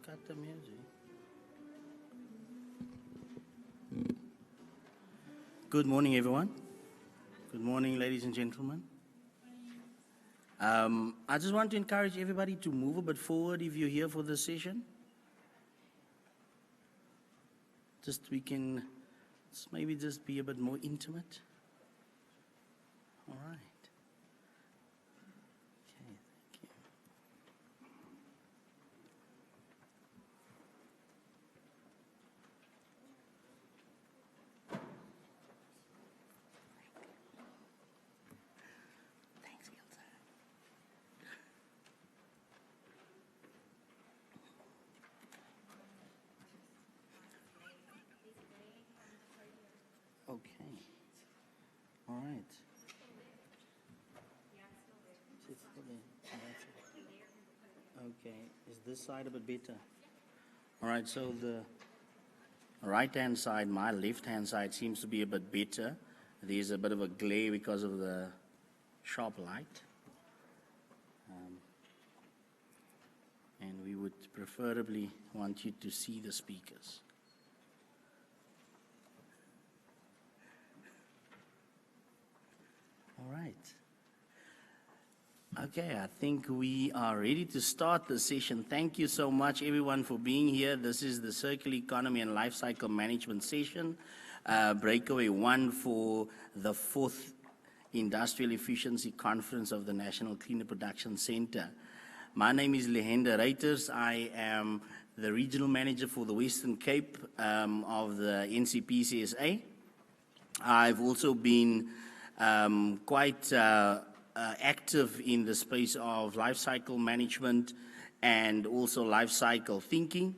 cut the music. Good morning, everyone. Good morning, ladies and gentlemen. I just want to encourage everybody to move a bit forward if you're here for this session. We can maybe just be a bit more intimate. All right. Okay, thank you. Thanks, Ilse. Okay. All right. Okay, is this side a bit better? All right, so the right-hand side, my left-hand side seems to be a bit better. There's a bit of a glare because of the sharp light. And we would preferably want you to see the speakers. All right. Okay, I think we are ready to start the session. Thank you so much, everyone, for being here. This is the Circular Economy and Lifecycle Management session, breakaway 1 for the 4th Industrial Efficiency Conference of the National Cleaner Production Center. My name is Lehenda Reiters. I am the Regional Manager for the Western Cape of the NCPC-SA. I've also been quite active in the space of life cycle management and also life cycle thinking.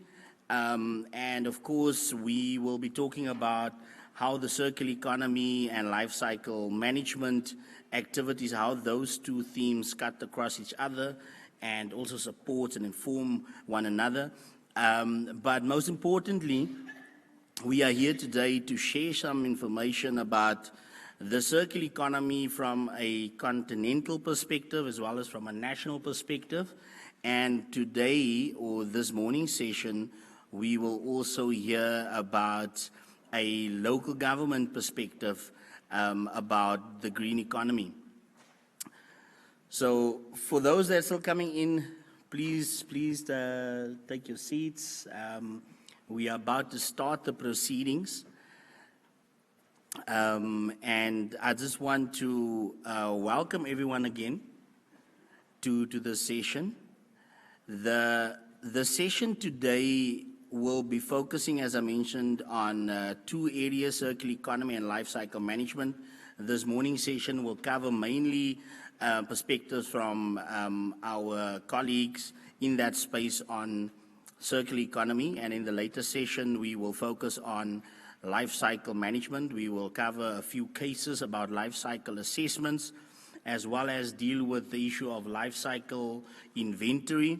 And of course, we will be talking about how the circular economy and life cycle management activities, how those two themes cut across each other and also support and inform one another. But most importantly, we are here today to share some information about the circular economy from a continental perspective as well as from a national perspective. And today, or this morning session, we will also hear about a local government perspective about the green economy. So for those that are still coming in, please take your seats. We are about to start the proceedings. And I just want to welcome everyone again to the session. The session today will be focusing, as I mentioned, on 2 areas, circular economy and life cycle management. This morning session will cover mainly perspectives from our colleagues in that space on circular economy, and in the later session we will focus on life cycle management. We will cover a few cases about life cycle assessments, as well as deal with the issue of life cycle inventory.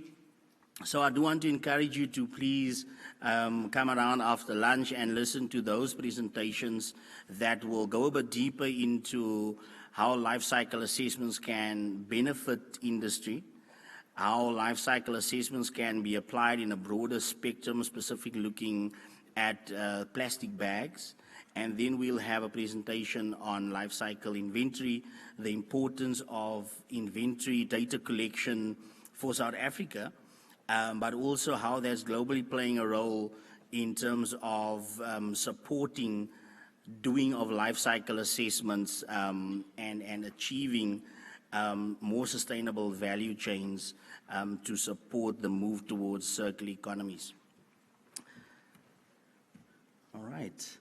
So I do want to encourage you to please come around after lunch and listen to those presentations that will go a bit deeper into how life cycle assessments can benefit industry, how life cycle assessments can be applied in a broader spectrum, specifically looking at plastic bags, and then we'll have a presentation on life cycle inventory, the importance of inventory data collection for South Africa, but also how that's globally playing a role in terms of supporting doing of life cycle assessments and achieving more sustainable value chains to support the move towards circular economies. All right.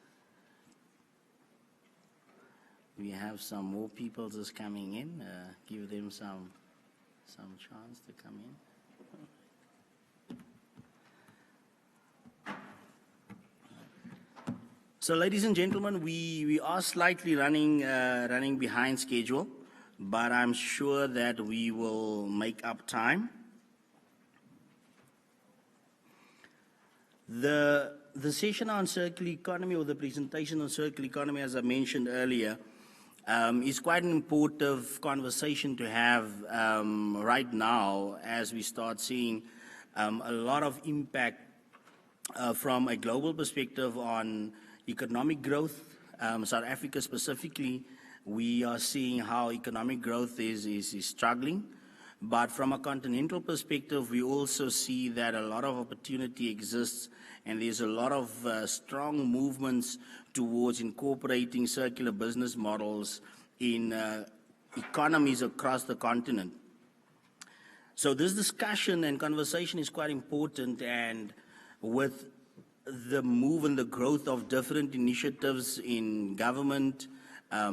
We have some more people just coming in. Give them some chance to come in. So, ladies and gentlemen, we are slightly running behind schedule, but I'm sure that we will make up time. The session on circular economy, or the presentation on circular economy, as I mentioned earlier, is quite an important conversation to have right now as we start seeing a lot of impact from a global perspective on economic growth. South Africa specifically, we are seeing how economic growth is struggling. But from a continental perspective, we also see that a lot of opportunity exists, and there's a lot of strong movements towards incorporating circular business models in economies across the continent. So this discussion and conversation is quite important, and with the move and the growth of different initiatives in government,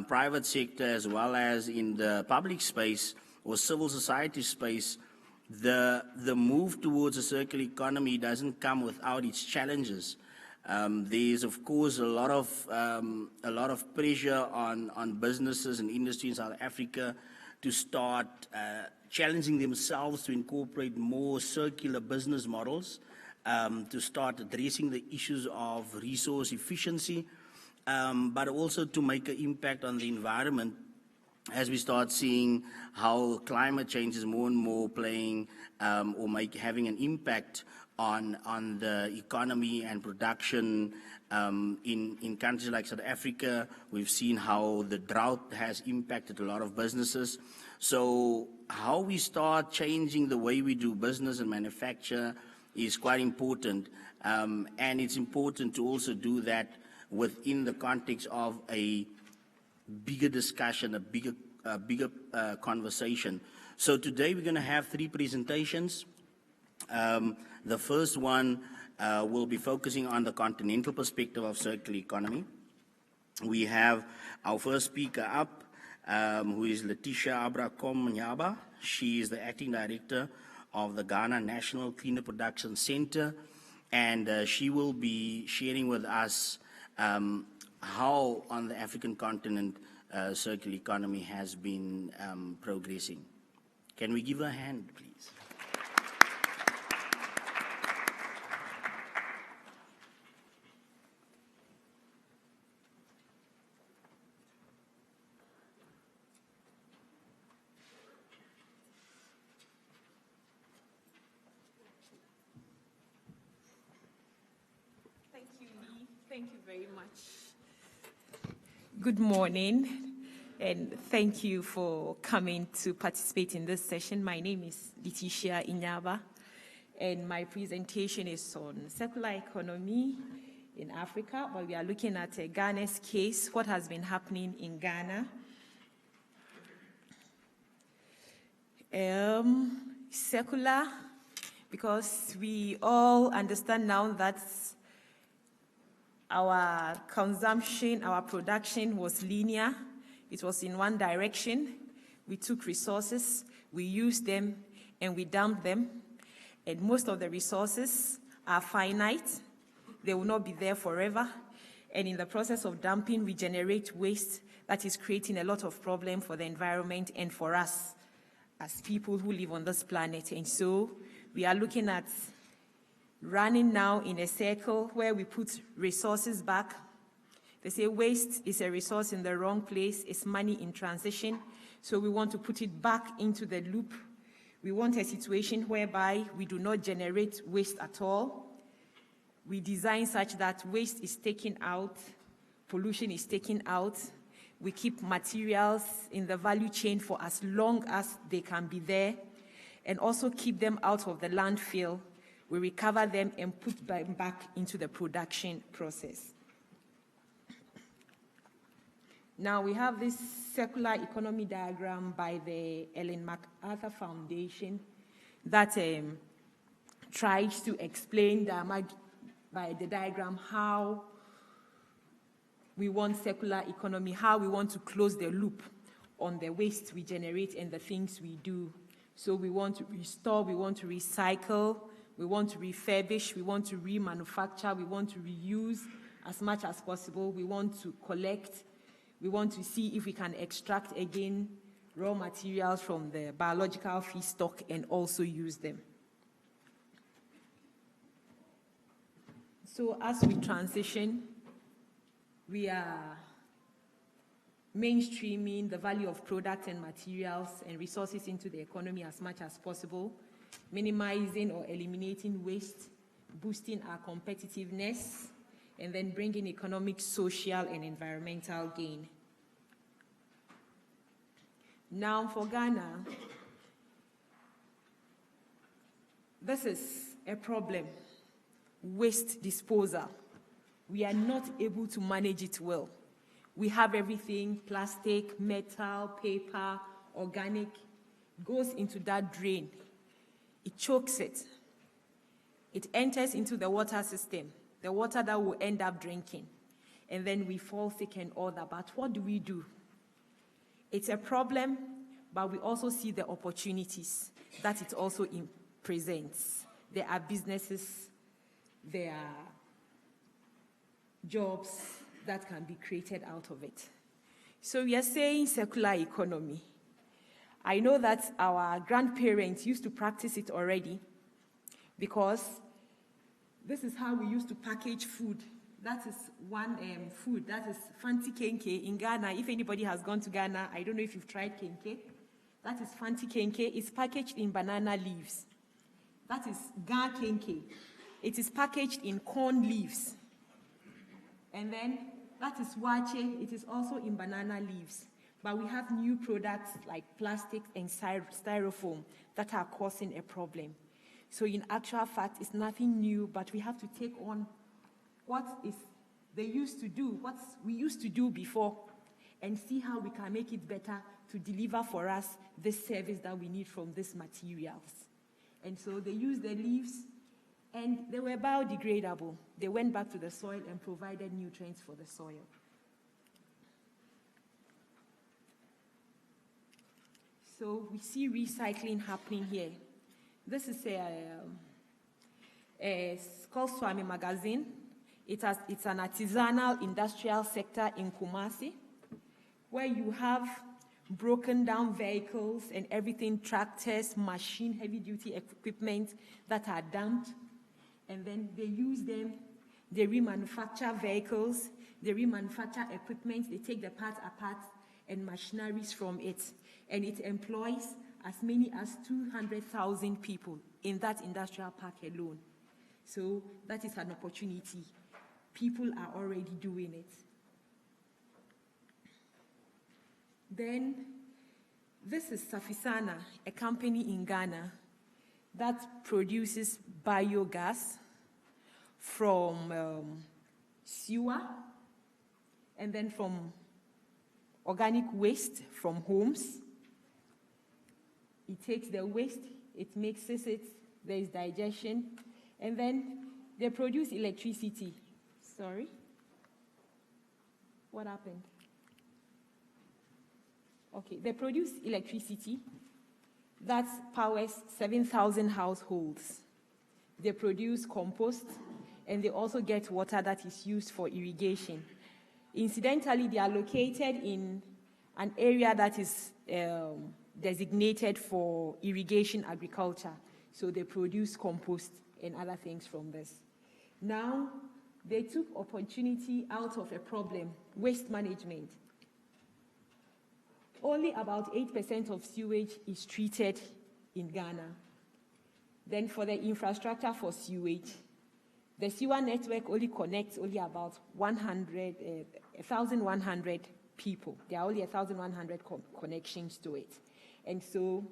private sector, as well as in the public space or civil society space, the move towards a circular economy doesn't come without its challenges. There's of course a lot of pressure on businesses and industry in South Africa to start challenging themselves to incorporate more circular business models, to start addressing the issues of resource efficiency, but also to make an impact on the environment as we start seeing how climate change is more and more playing or having an impact on the economy and production in countries like South Africa. We've seen how the drought has impacted a lot of businesses. So how we start changing the way we do business and manufacture is quite important, and it's important to also do that within the context of a bigger discussion, a bigger conversation. So today we're going to have 3 presentations. The first one will be focusing on the continental perspective of circular economy. We have our first speaker up, who is Letitia Abrakom-Nyaba. She is the acting director of the Ghana National Cleaner Production Center, and she will be sharing with us how on the African continent circular economy has been progressing. Can we give her a hand, please? Thank you very much. Good morning, and thank you for coming to participate in this session. My name is Letitia Inyaba, and my presentation is on circular economy in Africa, but we are looking at Ghana's case, what has been happening in Ghana. Circular, because we all understand now that our consumption, our production was linear. It was in one direction. We took resources, we used them, and we dumped them. And most of the resources are finite. They will not be there forever. And in the process of dumping, we generate waste that is creating a lot of problem for the environment and for us as people who live on this planet. And so we are looking at running now in a circle where we put resources back. They say waste is a resource in the wrong place, it's money in transition, so we want to put it back into the loop. We want a situation whereby we do not generate waste at all. We design such that waste is taken out, pollution is taken out. We keep materials in the value chain for as long as they can be there, and also keep them out of the landfill. We recover them and put them back into the production process. Now we have this circular economy diagram by the Ellen MacArthur Foundation that tries to explain by the diagram how we want circular economy, how we want to close the loop on the waste we generate and the things we do. So we want to restore, we want to recycle, we want to refurbish, we want to remanufacture, we want to reuse as much as possible, we want to collect, we want to see if we can extract again raw materials from the biological feedstock and also use them. So as we transition, we are mainstreaming the value of products and materials and resources into the economy as much as possible. minimizing or eliminating waste, boosting our competitiveness, and then bringing economic, social, and environmental gain. Now for Ghana, this is a problem, waste disposal. We are not able to manage it well. We have everything, plastic, metal, paper, organic, goes into that drain. It chokes it. It enters into the water system, the water that we'll end up drinking. And then we fall sick and all that. But what do? It's a problem, but we also see the opportunities that it also presents. There are businesses, there are jobs that can be created out of it. So we are saying circular economy. I know that our grandparents used to practice it already because this is how we used to package food. That is one food, that is fanti kenke in Ghana. If anybody has gone to Ghana, I don't know if you've tried kenke. That is fanti kenke. It's packaged in banana leaves. That is ga kenke. It is packaged in corn leaves. And then that is wache. It is also in banana leaves. But we have new products like plastic and styrofoam that are causing a problem. So in actual fact, it's nothing new, but we have to take on what we used to do before, and see how we can make it better to deliver for us this service that we need from these materials. And so they used the leaves, and they were biodegradable. They went back to the soil and provided nutrients for the soil. So we see recycling happening here. This is it's called Swami Magazine. It's an artisanal industrial sector in Kumasi, where you have broken down vehicles and everything, tractors, machine, heavy-duty equipment that are dumped. And then they use them, they remanufacture vehicles, they remanufacture equipment, they take the parts apart and machineries from it. And it employs as many as 200,000 people in that industrial park alone. So that is an opportunity. People are already doing it. Then this is Safisana, a company in Ghana that produces biogas from sewer and then from organic waste from homes. It takes the waste, it mixes it, there is digestion, and then they produce electricity. Sorry? What happened? Okay, they produce electricity that powers 7,000 households. They produce compost, and they also get water that is used for irrigation. Incidentally, they are located in an area that is designated for irrigation agriculture. So they produce compost and other things from this. Now, they took opportunity out of a problem, waste management. Only about 8% of sewage is treated in Ghana. Then for the infrastructure for sewage, the sewer network only connects about 1,100 people. There are only 1,100 connections to it. And so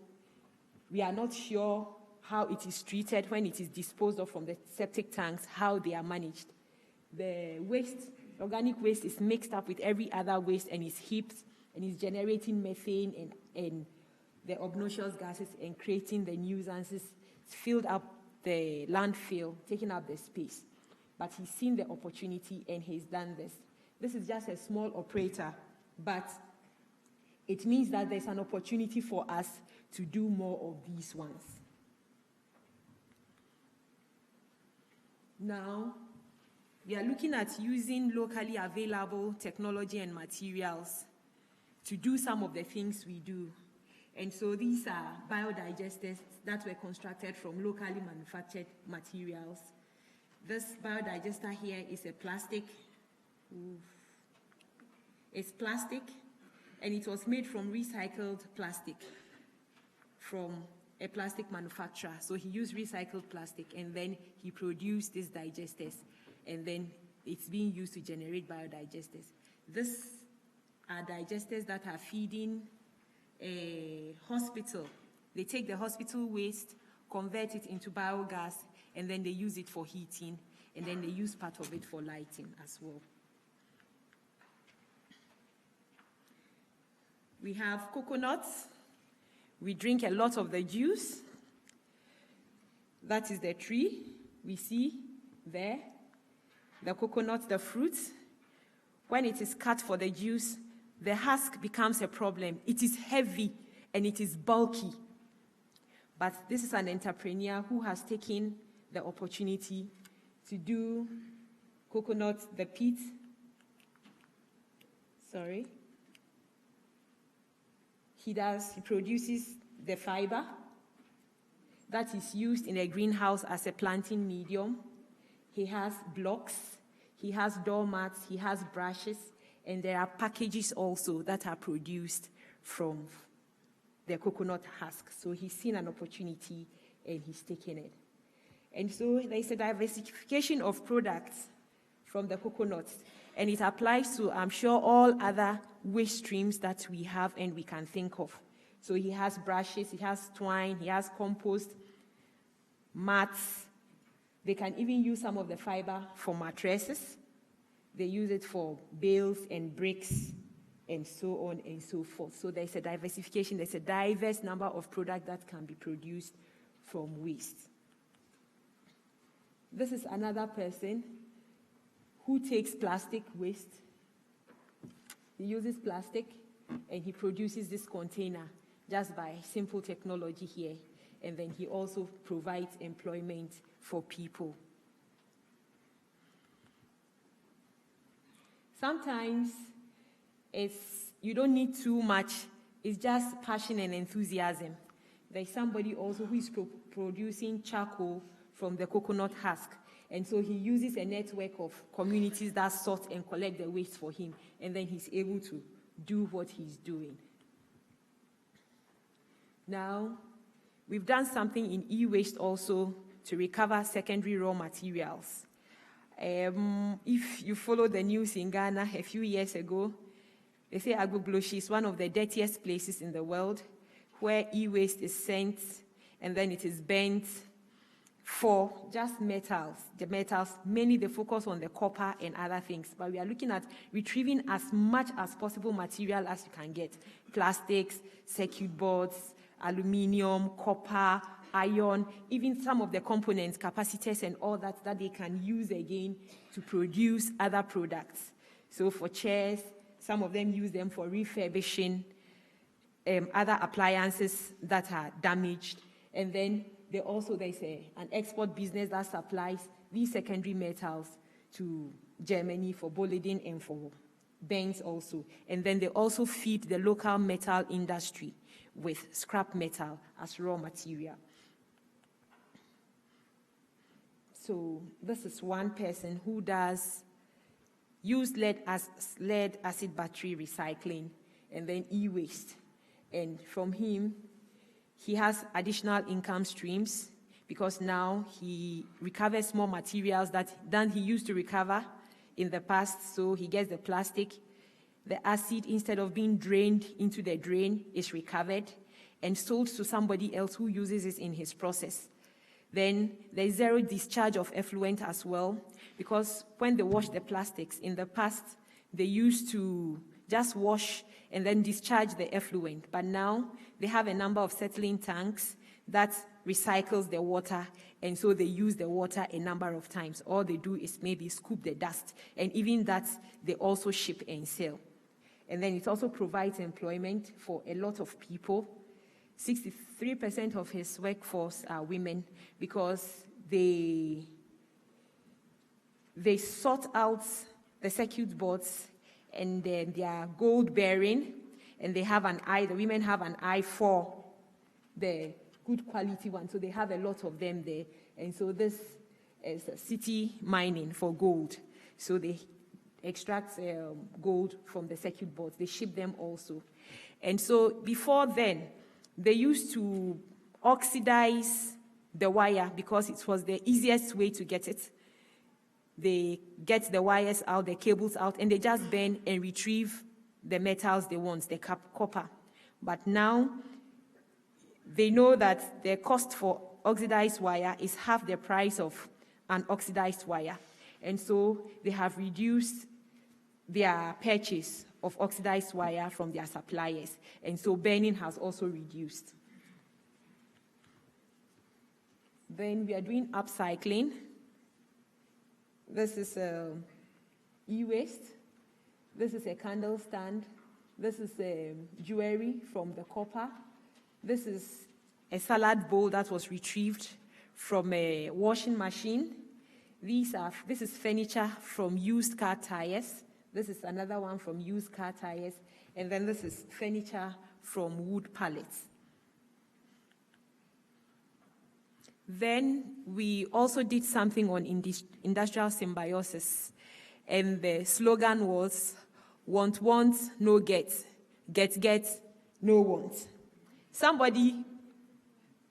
we are not sure how it is treated when it is disposed of from the septic tanks, how they are managed. The waste, organic waste, is mixed up with every other waste and is heaped and is generating methane and the obnoxious gases and creating the nuisances. It's filled up the landfill, taking up the space. But he's seen the opportunity and he's done this. This is just a small operator, but it means that there's an opportunity for us to do more of these ones. Now, we are looking at using locally available technology and materials to do some of the things we do. And so these are biodigesters that were constructed from locally manufactured materials. This biodigester here is a plastic. It's plastic, and it was made from recycled plastic from a plastic manufacturer. So he used recycled plastic, and then he produced these digesters, and then it's being used to generate biodigesters. These are digesters that are feeding a hospital. They take the hospital waste, convert it into biogas, and then they use it for heating, and then they use part of it for lighting as well. We have coconuts. We drink a lot of the juice. That is the tree we see there. The coconut, the fruit. When it is cut for the juice, the husk becomes a problem. It is heavy and it is bulky. But this is an entrepreneur who has taken the opportunity to do coconut, the pit. He produces the fiber that is used in a greenhouse as a planting medium. He has blocks, he has doormats, he has brushes, and there are packages also that are produced from the coconut husk. So he's seen an opportunity and he's taken it. And so there's a diversification of products from the coconuts, and it applies to, I'm sure, all other waste streams that we have and we can think of. So he has brushes, he has twine, he has compost, mats. They can even use some of the fiber for mattresses. They use it for bales and bricks and so on and so forth. So there's a diversification, there's a diverse number of products that can be produced from waste. This is another person who takes plastic waste. He uses plastic and he produces this container just by simple technology here. And then he also provides employment for people. Sometimes you don't need too much. It's just passion and enthusiasm. There's somebody also who is producing charcoal from the coconut husk. And so he uses a network of communities that sort and collect the waste for him. And then he's able to do what he's doing. Now, we've done something in e-waste also to recover secondary raw materials. If you follow the news in Ghana a few years ago, they say Agbogloshi is one of the dirtiest places in the world where e-waste is sent and then it is burnt for just metals. The metals, mainly they focus on the copper and other things, but we are looking at retrieving as much as possible material as you can get. Plastics, circuit boards, aluminium, copper, iron, even some of the components, capacitors and all that they can use again to produce other products. So for chairs, some of them use them for refurbishing other appliances that are damaged. And then there's an export business that supplies these secondary metals to Germany for Boliden and for Benz also. And then they also feed the local metal industry with scrap metal as raw material. So this is one person who does use lead acid battery recycling and then e-waste. And from him, he has additional income streams because now he recovers more materials than he used to recover in the past. So he gets the plastic, the acid, instead of being drained into the drain, is recovered and sold to somebody else who uses it in his process. Then there's zero discharge of effluent as well, because when they wash the plastics, in the past, they used to just wash and then discharge the effluent. But now they have a number of settling tanks that recycles the water, and so they use the water a number of times. All they do is maybe scoop the dust, and even that, they also ship and sell. And then it also provides employment for a lot of people. 63% of his workforce are women because they sort out the circuit boards and then they are gold bearing, and they have an eye, the women have an eye for the good quality one, so they have a lot of them there. And so this is city mining for gold. So they extract gold from the circuit boards, they ship them also. And so before then, they used to oxidize the wire because it was the easiest way to get it. They get the wires out, the cables out, and they just burn and retrieve the metals they want, the copper. But now they know that the cost for oxidized wire is half the price of unoxidized wire. And so they have reduced their purchase of oxidized wire from their suppliers. And so burning has also reduced. Then we are doing upcycling. This is e-waste. This is a candle stand. This is jewelry from the copper. This is a salad bowl that was retrieved from a washing machine. This is furniture from used car tires. This is another one from used car tires. And then this is furniture from wood pallets. Then we also did something on industrial symbiosis. And the slogan was, want, no get. Get, no want. Somebody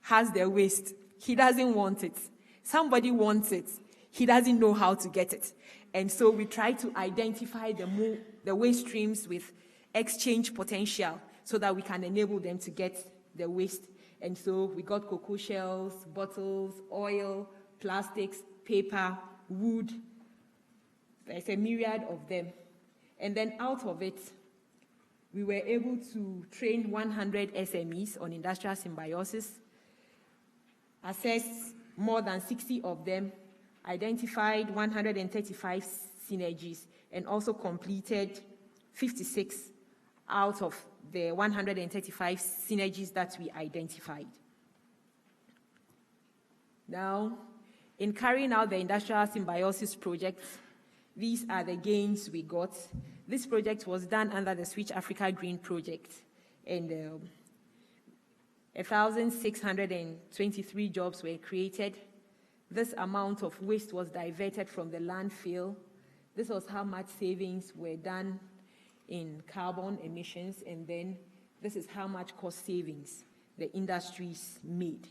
has their waste. He doesn't want it. Somebody wants it. He doesn't know how to get it. And so we try to identify the waste streams with exchange potential so that we can enable them to get the waste. And so we got cocoa shells, bottles, oil, plastics, paper, wood. There's a myriad of them. And then out of it, we were able to train 100 SMEs on industrial symbiosis, assess more than 60 of them, identified 135 synergies, and also completed 56 out of the 135 synergies that we identified. Now, in carrying out the industrial symbiosis project, these are the gains we got. This project was done under the Switch Africa Green Project, and 1,623 jobs were created. This amount of waste was diverted from the landfill. This was how much savings were done in carbon emissions, and then this is how much cost savings the industries made.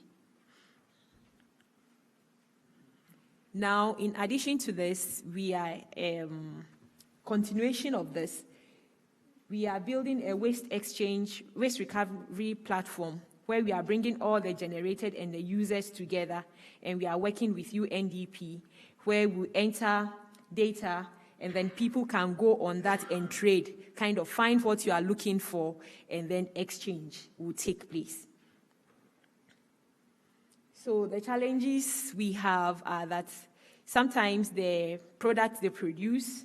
Now, in addition to this, we are continuation of this. We are building a waste recovery platform where we are bringing all the generated and the users together, and we are working with UNDP, where we enter data, and then people can go on that and trade, kind of find what you are looking for, and then exchange will take place. So the challenges we have are that sometimes the products they produce,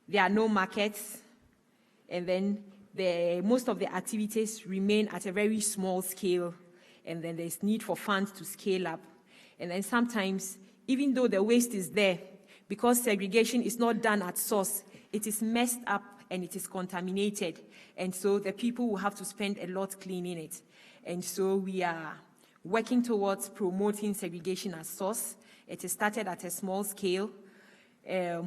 there are no markets, and then most of the activities remain at a very small scale, and then there's need for funds to scale up. And then sometimes, even though the waste is there, because segregation is not done at source, it is messed up and it is contaminated. And so the people will have to spend a lot cleaning it. And so we are working towards promoting segregation at source. It is started at a small scale.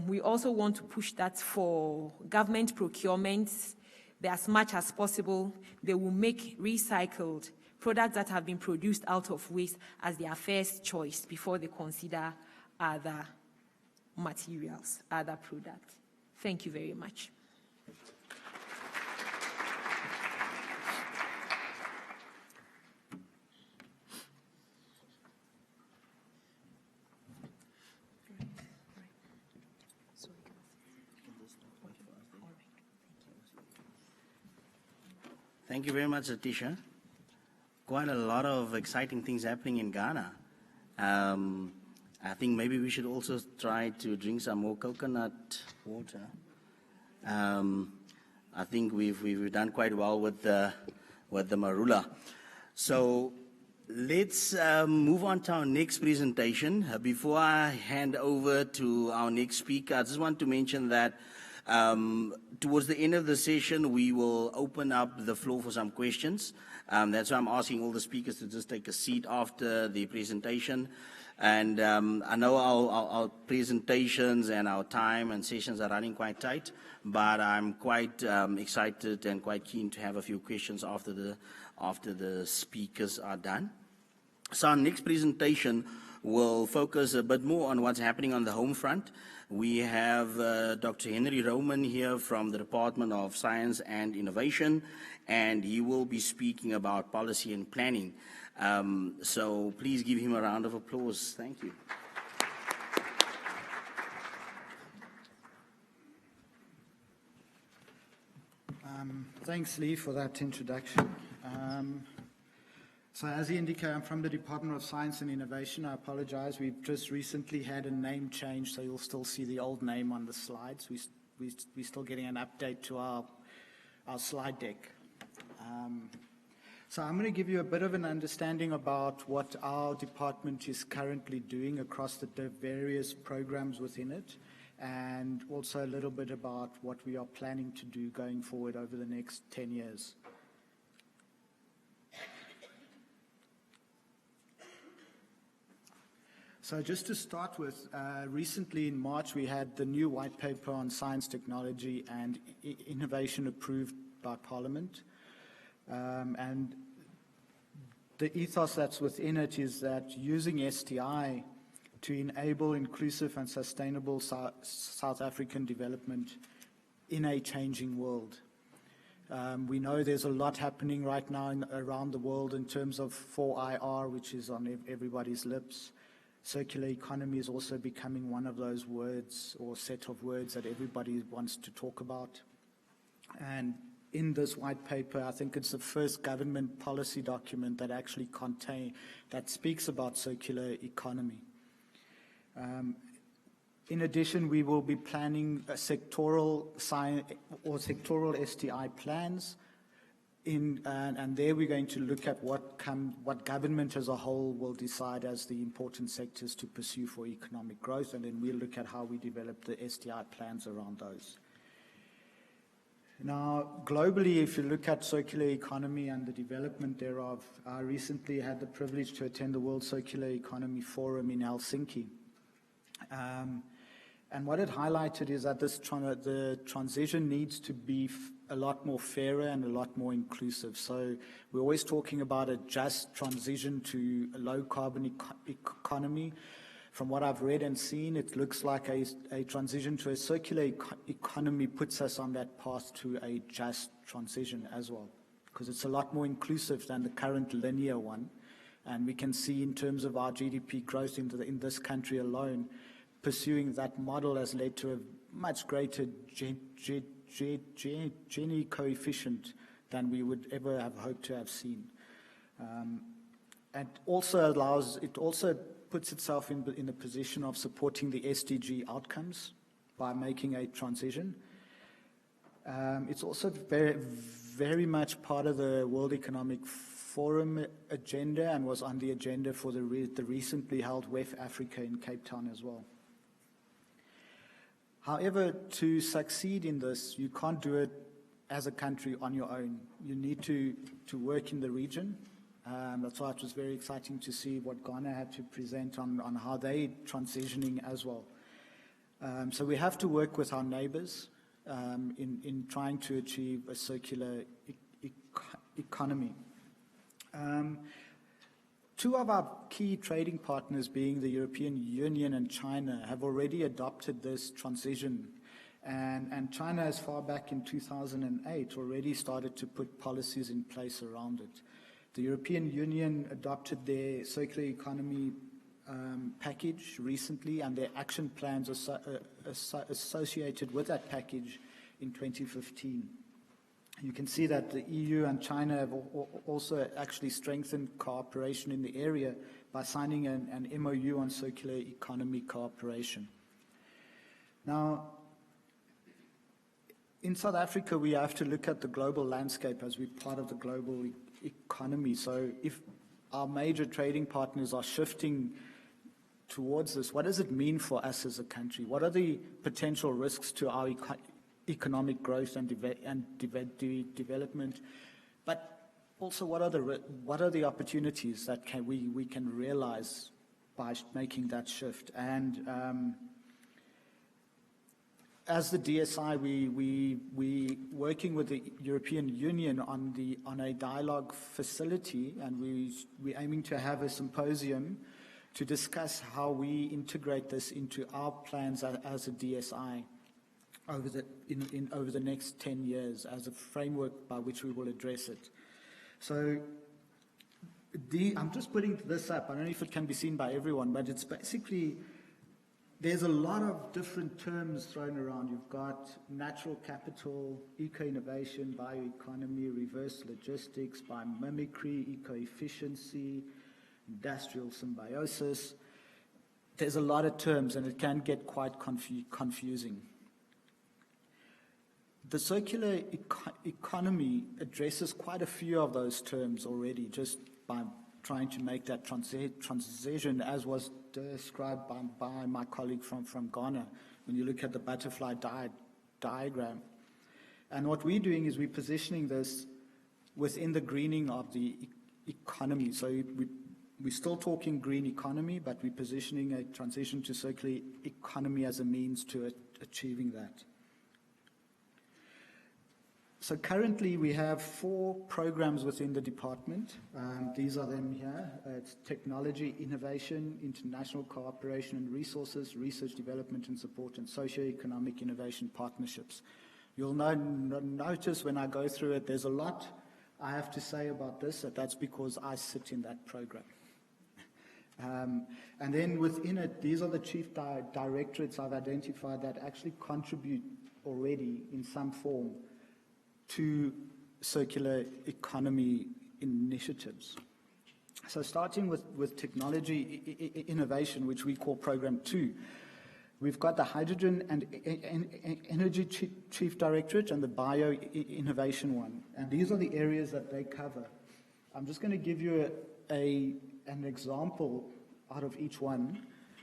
We also want to push that for government procurements. As much as possible, they will make recycled products that have been produced out of waste as their first choice before they consider other materials, other products. Thank you very much. Thank you very much, Atisha. Quite a lot of exciting things happening in Ghana. I think maybe we should also try to drink some more coconut water. I think we've done quite well with the marula. So let's move on to our next presentation. Before I hand over to our next speaker, I just want to mention that towards the end of the session, we will open up the floor for some questions. That's why I'm asking all the speakers to just take a seat after the presentation. And I know our presentations and our time and sessions are running quite tight, but I'm quite excited and quite keen to have a few questions after the speakers are done. So our next presentation will focus a bit more on what's happening on the home front. We have Dr. Henry Roman here from the Department of Science and Innovation, and he will be speaking about policy and planning. So please give him a round of applause. Thank you. Thanks, Lee, for that introduction. So as he indicated, I'm from the Department of Science and Innovation. I apologize. We've just recently had a name change, so you'll still see the old name on the slides. We're still getting an update to our slide deck. So I'm going to give you a bit of an understanding about what our department is currently doing across the various programs within it, and also a little bit about what we are planning to do going forward over the next 10 years. So just to start with, recently in March we had the new white paper on science, technology and innovation approved by Parliament. And the ethos that's within it is that using STI to enable inclusive and sustainable South African development in a changing world. We know there's a lot happening right now around the world in terms of 4IR, which is on everybody's lips. Circular economy is also becoming one of those words or set of words that everybody wants to talk about. And in this white paper, I think it's the first government policy document that actually that speaks about circular economy. In addition, we will be planning a sectoral STI plans, and there we're going to look at what government as a whole will decide as the important sectors to pursue for economic growth, and then we'll look at how we develop the STI plans around those. Now, globally, if you look at circular economy and the development thereof, I recently had the privilege to attend the World Circular Economy Forum in Helsinki. And what it highlighted is that the transition needs to be a lot more fairer and a lot more inclusive. So we're always talking about a just transition to a low-carbon economy. From what I've read and seen, it looks like a transition to a circular economy puts us on that path to a just transition as well, because it's a lot more inclusive than the current linear one. And we can see in terms of our GDP growth in this country alone, pursuing that model has led to a much greater Gini coefficient than we would ever have hoped to have seen. And it also puts itself in the position of supporting the SDG outcomes by making a transition. It's also very, very much part of the World Economic Forum agenda and was on the agenda for the recently held WEF Africa in Cape Town as well. However, to succeed in this, you can't do it as a country on your own. You need to work in the region. That's why it was very exciting to see what Ghana had to present on how they're transitioning as well. So we have to work with our neighbors in trying to achieve a circular economy. Two of our key trading partners, being the European Union and China, have already adopted this transition. And China, as far back in 2008, already started to put policies in place around it. The European Union adopted their circular economy package recently, and their action plans associated with that package in 2015. You can see that the EU and China have also actually strengthened cooperation in the area by signing an MOU on circular economy cooperation. Now, in South Africa, we have to look at the global landscape as we're part of the global economy. So if our major trading partners are shifting towards this, what does it mean for us as a country? What are the potential risks to our economic growth and development? But also, what are the opportunities that we can realize by making that shift? And as the DSI, we working with the European Union on a dialogue facility, and we're aiming to have a symposium to discuss how we integrate this into our plans as a DSI over the next 10 years as a framework by which we will address it. So I'm just putting this up. I don't know if it can be seen by everyone, but it's basically, there's a lot of different terms thrown around. You've got natural capital, eco-innovation, bioeconomy, reverse logistics, biomimicry, eco-efficiency, industrial symbiosis. There's a lot of terms, and it can get quite confusing. The circular economy addresses quite a few of those terms already, just by trying to make that transition, as was described by my colleague from Ghana, when you look at the butterfly diagram. And what we're doing is we're positioning this within the greening of the economy. So we're still talking green economy, but we're positioning a transition to circular economy as a means to achieving that. So currently we have 4 programs within the department. These are them here. It's technology, innovation, international cooperation and resources, research, development and support, and socio-economic innovation partnerships. You'll notice when I go through it, there's a lot I have to say about this. That's because I sit in that program. And then within it, these are the chief directorates I've identified that actually contribute already in some form to circular economy initiatives. So starting with technology innovation, which we call Program 2, we've got the Hydrogen and Energy Chief Directorate and the Bio Innovation one. And these are the areas that they cover. I'm just going to give you an example out of each one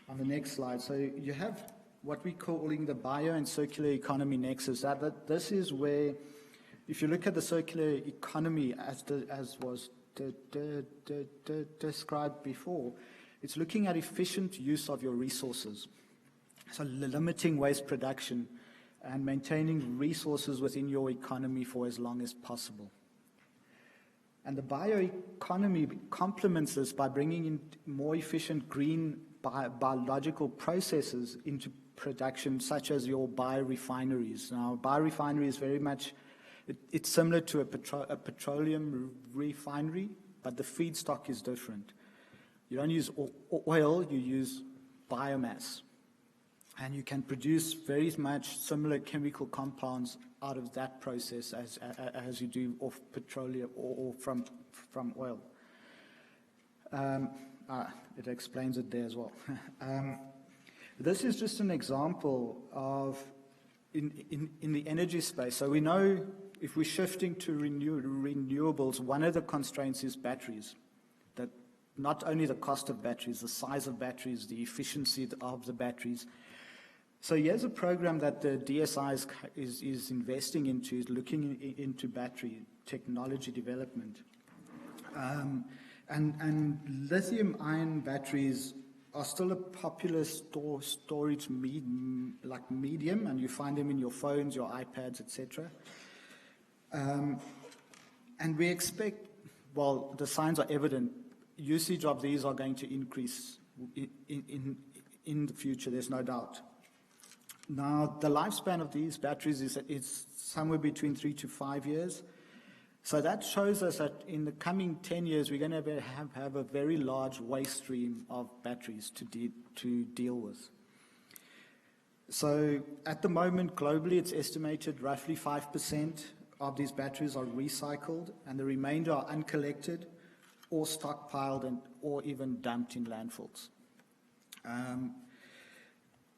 on the next slide. So you have what we're calling the Bio and Circular Economy Nexus. This is where, if you look at the circular economy as was described before, it's looking at efficient use of your resources. So limiting waste production and maintaining resources within your economy for as long as possible. And the bioeconomy complements this by bringing in more efficient green biological processes into production, such as your biorefineries. Now, biorefinery is very much, it's similar to a petroleum refinery, but the feedstock is different. You don't use oil, you use biomass. And you can produce very much similar chemical compounds out of that process as you do of petroleum or from oil. It explains it there as well. This is just an example of in the energy space. So we know if we're shifting to renewables, one of the constraints is batteries. That not only the cost of batteries, the size of batteries, the efficiency of the batteries. So here's a program that the DSI is investing into, is looking into battery technology development. And lithium-ion batteries are still a popular storage medium, and you find them in your phones, your iPads, etc. And we expect, well, the signs are evident, usage of these are going to increase in the future, there's no doubt. Now, the lifespan of these batteries is somewhere between 3 to 5 years. So that shows us that in the coming 10 years, we're going to have a very large waste stream of batteries to deal with. So at the moment, globally, it's estimated roughly 5% of these batteries are recycled, and the remainder are uncollected or stockpiled or even dumped in landfills.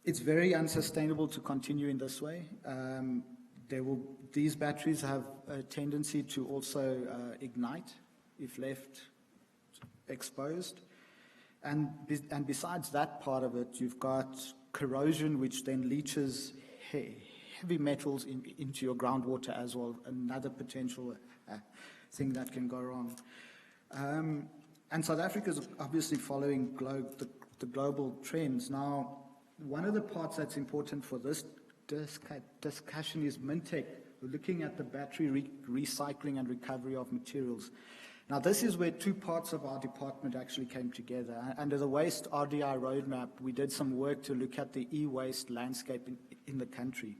It's very unsustainable to continue in this way. These batteries have a tendency to also ignite if left exposed. And besides that part of it, you've got corrosion, which then leaches heavy metals into your groundwater as well, another potential thing that can go wrong. And South Africa is obviously following the global trends. Now, one of the parts that's important for this discussion is Mintech. We're looking at the battery recycling and recovery of materials. Now, this is where two parts of our department actually came together. Under the Waste RDI roadmap, we did some work to look at the e-waste landscape in the country.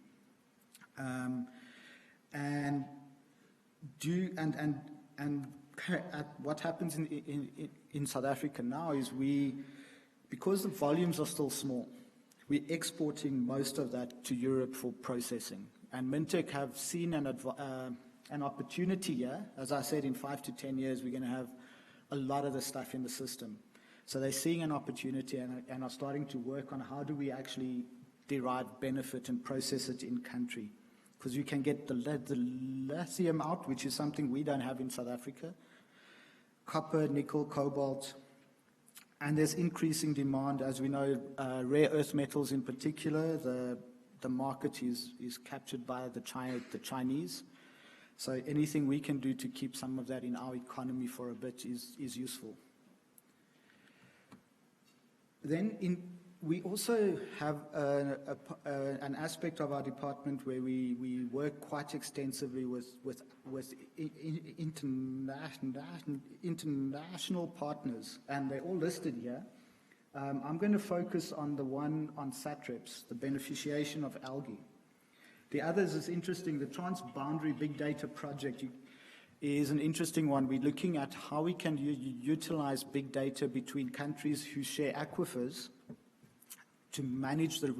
What happens in South Africa now is because the volumes are still small, we're exporting most of that to Europe for processing. And Mintech have seen an opportunity here. As I said, in 5 to 10 years, we're going to have a lot of the stuff in the system. So they're seeing an opportunity and are starting to work on how do we actually derive benefit and process it in country. Because you can get the lithium out, which is something we don't have in South Africa, copper, nickel, cobalt, and there's increasing demand. As we know, rare earth metals in particular, the market is captured by the Chinese. So anything we can do to keep some of that in our economy for a bit is useful. Then we also have an aspect of our department where we work quite extensively with international partners, and they're all listed here. I'm going to focus on the one on SATREPS, the beneficiation of algae. The others is interesting. The Transboundary Big Data Project is an interesting one. We're looking at how we can utilize big data between countries who share aquifers to manage the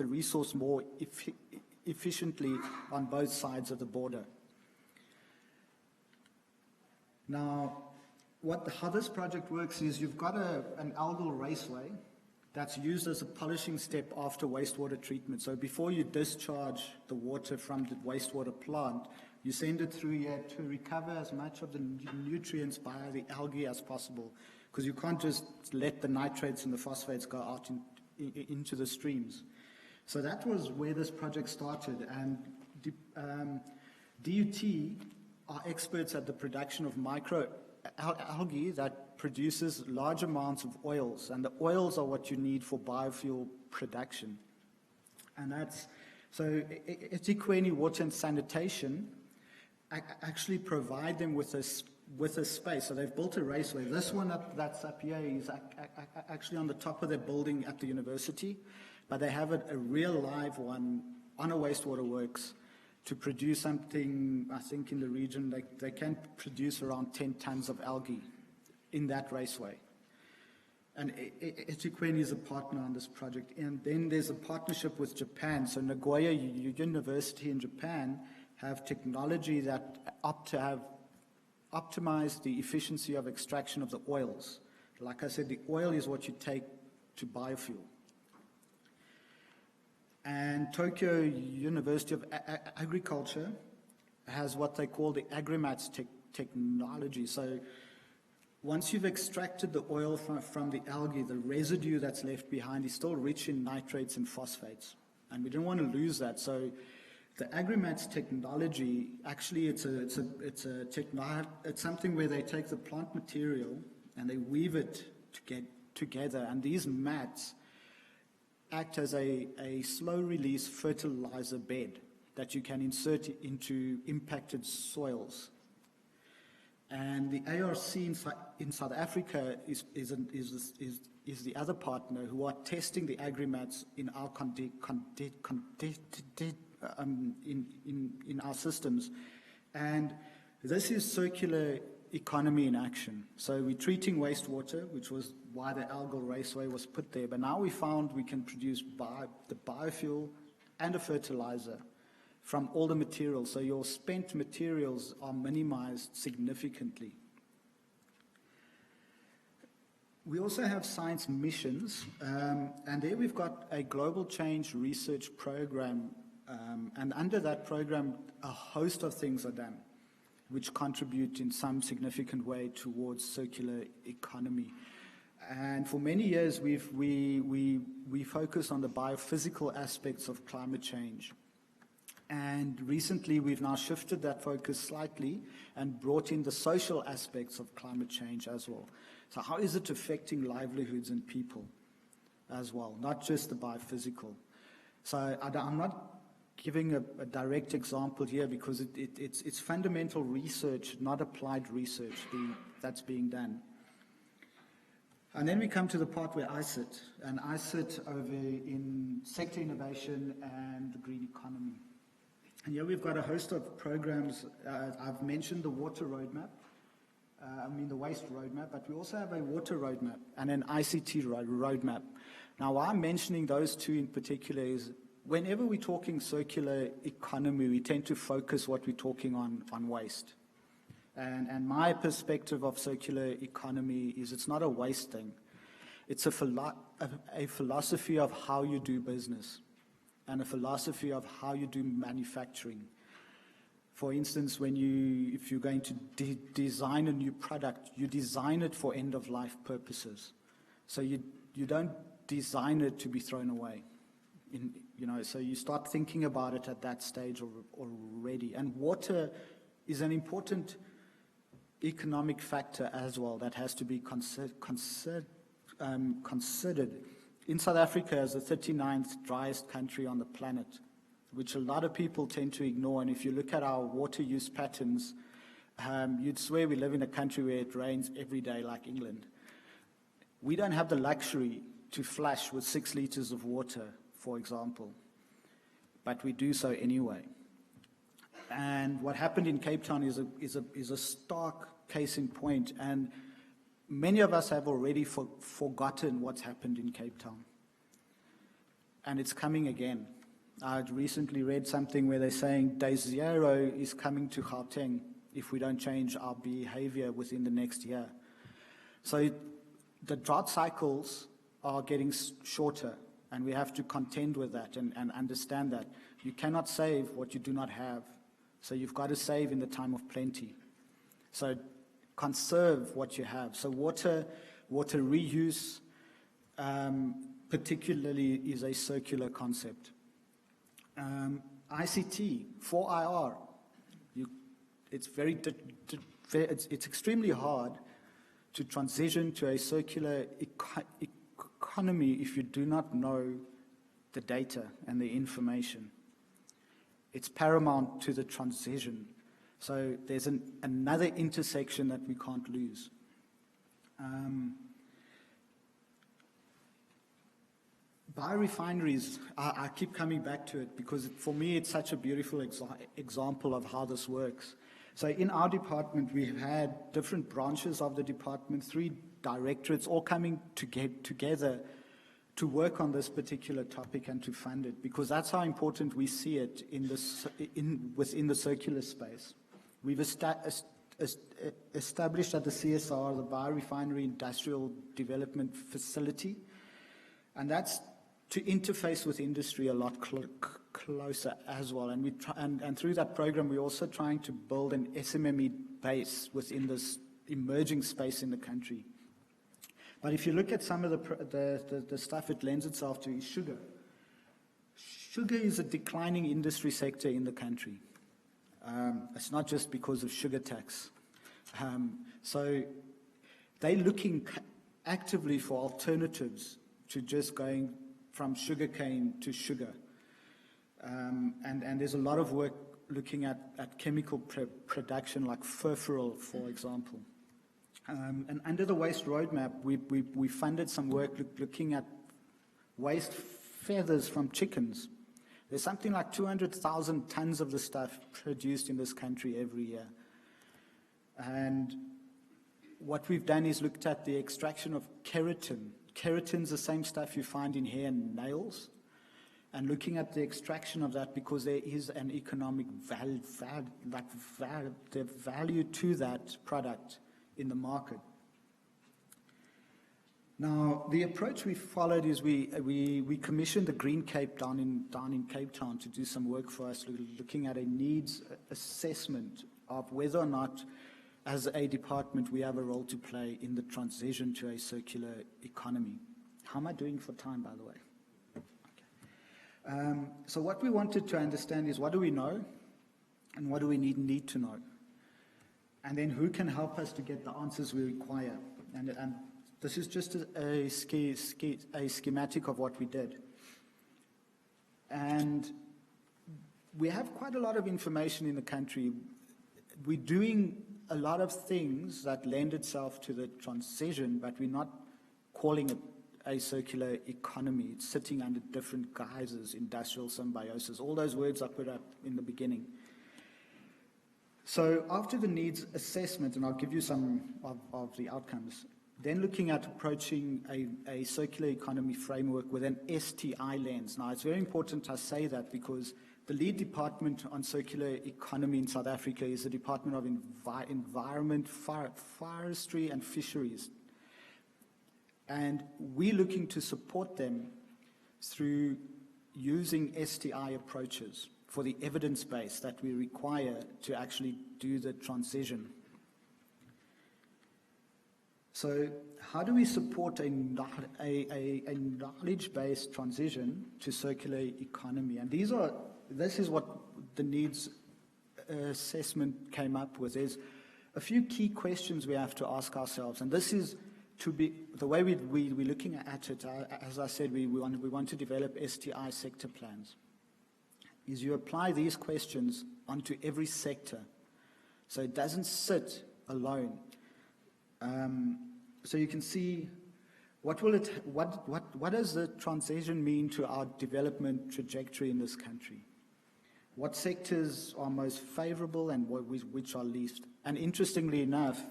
resource more efficiently on both sides of the border. Now, how this project works is you've got an algal raceway that's used as a polishing step after wastewater treatment. So before you discharge the water from the wastewater plant, you send it through here to recover as much of the nutrients by the algae as possible, because you can't just let the nitrates and the phosphates go out into the streams. So that was where this project started, and DUT are experts at the production of microalgae that produces large amounts of oils, and the oils are what you need for biofuel production. And so eThekwini Water and Sanitation actually provide them with a space. So they've built a raceway. This one that's up here is actually on the top of their building at the university, but they have a real live one on a wastewater works to produce something. I think in the region they can produce around 10 tons of algae in that raceway. And eThekwini is a partner on this project. And then there's a partnership with Japan. So Nagoya University in Japan have technology that optimize the efficiency of extraction of the oils. Like I said, the oil is what you take to biofuel. And Tokyo University of Agriculture has what they call the AgriMats technology. So once you've extracted the oil from the algae, the residue that's left behind is still rich in nitrates and phosphates. And we don't want to lose that. So the AgriMats technology, actually it's something where they take the plant material and they weave it together. And these mats act as a slow-release fertilizer bed that you can insert into impacted soils. And the ARC in South Africa is the other partner who are testing the AgriMats in our in our systems. And this is circular economy in action. So we're treating wastewater, which was why the algal raceway was put there. But now we found we can produce the biofuel and a fertilizer from all the materials. So your spent materials are minimized significantly. We also have science missions, and there we've got a global change research program, and under that program, a host of things are done, which contribute in some significant way towards circular economy. And for many years, we focus on the biophysical aspects of climate change. And recently, we've now shifted that focus slightly and brought in the social aspects of climate change as well. So how is it affecting livelihoods and people as well, not just the biophysical? So I'm not giving a direct example here because it's fundamental research, not applied research that's being done. And then we come to the part where I sit, and I sit over in sector innovation and the green economy. And here we've got a host of programs. I've mentioned the water roadmap, the waste roadmap, but we also have a water roadmap and an ICT roadmap. Now, why I'm mentioning those two in particular is whenever we're talking circular economy, we tend to focus what we're talking on waste. And my perspective of circular economy is it's not a waste thing. It's a philosophy of how you do business and a philosophy of how you do manufacturing. For instance, if you're going to design a new product, you design it for end-of-life purposes. So you don't design it to be thrown away. So you start thinking about it at that stage already. And water is an important economic factor as well that has to be considered. In South Africa, as the 39th driest country on the planet, which a lot of people tend to ignore, and if you look at our water use patterns, you'd swear we live in a country where it rains every day like England. We don't have the luxury to flush with 6 liters of water, for example, but we do so anyway. And what happened in Cape Town is a stark case in point, and many of us have already forgotten what's happened in Cape Town. And it's coming again. I'd recently read something where they're saying day zero is coming to Gauteng if we don't change our behavior within the next year. So the drought cycles are getting shorter, and we have to contend with that and understand that. You cannot save what you do not have. So you've got to save in the time of plenty. So conserve what you have. So water reuse particularly is a circular concept. ICT, 4IR, it's extremely hard to transition to a circular economy if you do not know the data and the information. It's paramount to the transition. So there's another intersection that we can't lose. Biorefineries, I keep coming back to it because for me it's such a beautiful example of how this works. So in our department we've had different branches of the department, 3 directorates all coming together to work on this particular topic and to fund it, because that's how important we see it within the circular space. We've established at the CSR the Biorefinery Industrial Development Facility, and that's to interface with industry a lot closer as well. And and through that program, we're also trying to build an SMME base within this emerging space in the country. But if you look at some of the stuff it lends itself to is sugar. Sugar is a declining industry sector in the country. It's not just because of sugar tax. So they're looking actively for alternatives to just going from sugarcane to sugar. And there's a lot of work looking at chemical production like furfural, for example. And under the waste roadmap, we funded some work looking at waste feathers from chickens. There's something like 200,000 tons of the stuff produced in this country every year. And what we've done is looked at the extraction of keratin. Keratin's the same stuff you find in hair and nails. And looking at the extraction of that, because there is an economic value to that product in the market. Now, the approach we followed is we commissioned the Green Cape down in Cape Town to do some work for us, looking at a needs assessment of whether or not, as a department, we have a role to play in the transition to a circular economy. How am I doing for time, by the way? Okay. So what we wanted to understand is what do we know, and what do we need to know, and then who can help us to get the answers we require. And this is just a schematic of what we did. And we have quite a lot of information in the country. We're doing a lot of things that lend itself to the transition, but we're not calling it a circular economy. It's sitting under different guises, industrial symbiosis, all those words I put up in the beginning. So after the needs assessment, and I'll give you some of the outcomes, then looking at approaching a circular economy framework with an STI lens. Now, it's very important I say that because the lead department on circular economy in South Africa is the Department of Environment, Forestry and Fisheries. And we're looking to support them through using STI approaches for the evidence base that we require to actually do the transition. So how do we support a knowledge-based transition to circular economy? And this is what the needs assessment came up with. There's a few key questions we have to ask ourselves, and this is to be the way we're looking at it. As I said, we want to develop STI sector plans. Is you apply these questions onto every sector, so it doesn't sit alone. So you can see what does the transition mean to our development trajectory in this country? What sectors are most favorable and which are least? And interestingly enough,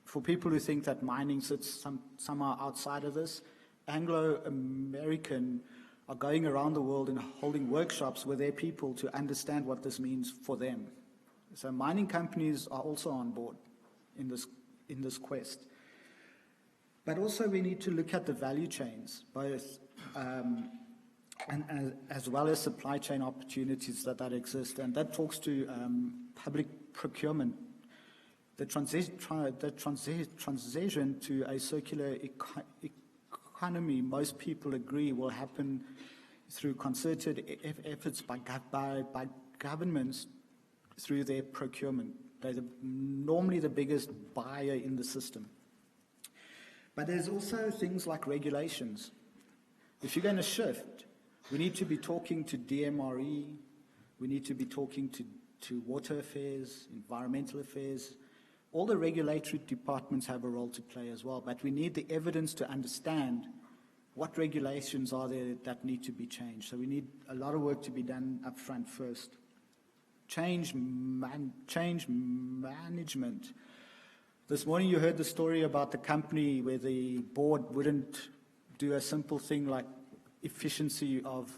for people who think that mining sits somehow outside of this, Anglo-American are going around the world and holding workshops with their people to understand what this means for them. So mining companies are also on board in this quest. But also we need to look at the value chains, both and as well as supply chain opportunities that exist. And that talks to public procurement. The transition to a circular economy, most people agree, will happen through concerted efforts by governments through their procurement. They're normally the biggest buyer in the system. But there's also things like regulations. If you're going to shift, we need to be talking to DMRE, we need to be talking to water affairs, environmental affairs. All the regulatory departments have a role to play as well, but we need the evidence to understand what regulations are there that need to be changed. So we need a lot of work to be done up front first. Change management. This morning you heard the story about the company where the board wouldn't do a simple thing like efficiency of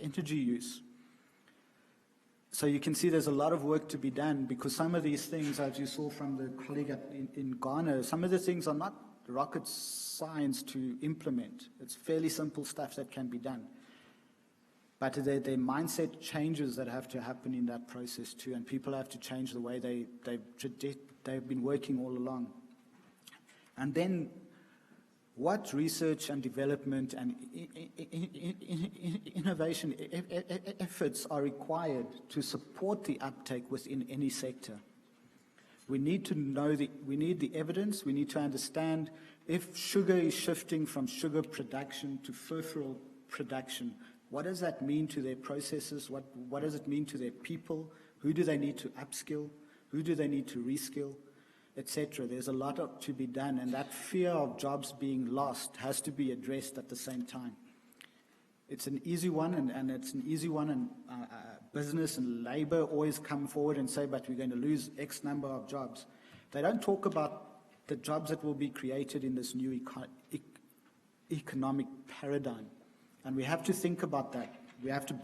energy use. So you can see there's a lot of work to be done because some of these things, as you saw from the colleague in Ghana, some of the things are not rocket science to implement. It's fairly simple stuff that can be done. But there are mindset changes that have to happen in that process too, and people have to change the way they've been working all along. And then what research and development and innovation efforts are required to support the uptake within any sector? We need to know we need the evidence. We need to understand if sugar is shifting from sugar production to furfural production. What does that mean to their processes? What does it mean to their people? Who do they need to upskill? Who do they need to reskill? Etc. There's a lot to be done, and that fear of jobs being lost has to be addressed at the same time. It's an easy one, and it's an easy one, and business and labor always come forward and say, but we're going to lose X number of jobs. They don't talk about the jobs that will be created in this new economic paradigm, and we have to think about that. We have to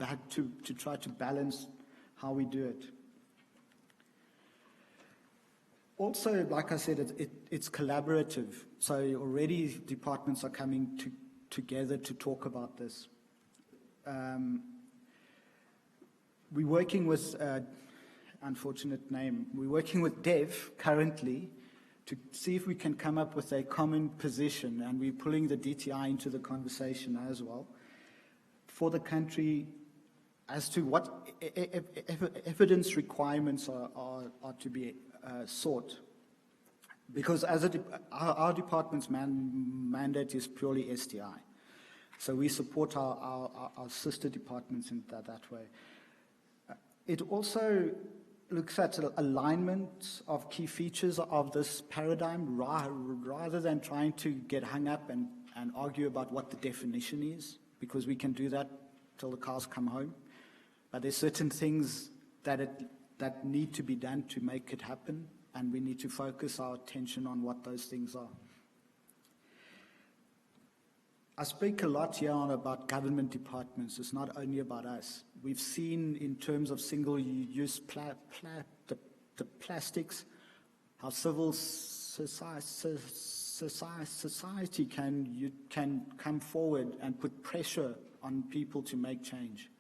try to balance how we do it. Also, like I said, it's collaborative. So already departments are coming together to talk about this. We're working with, unfortunate name, we're working with Dev currently to see if we can come up with a common position, and we're pulling the DTI into the conversation as well for the country as to what evidence requirements are to be sought. Because as our department's mandate is purely STI. So we support our sister departments in that way. It also looks at alignment of key features of this paradigm rather than trying to get hung up and argue about what the definition is, because we can do that till the cows come home. But there's certain things that need to be done to make it happen, and we need to focus our attention on what those things are. I speak a lot here on about government departments. It's not only about us. We've seen in terms of single-use the plastics, how civil society can come forward and put pressure on people to make change.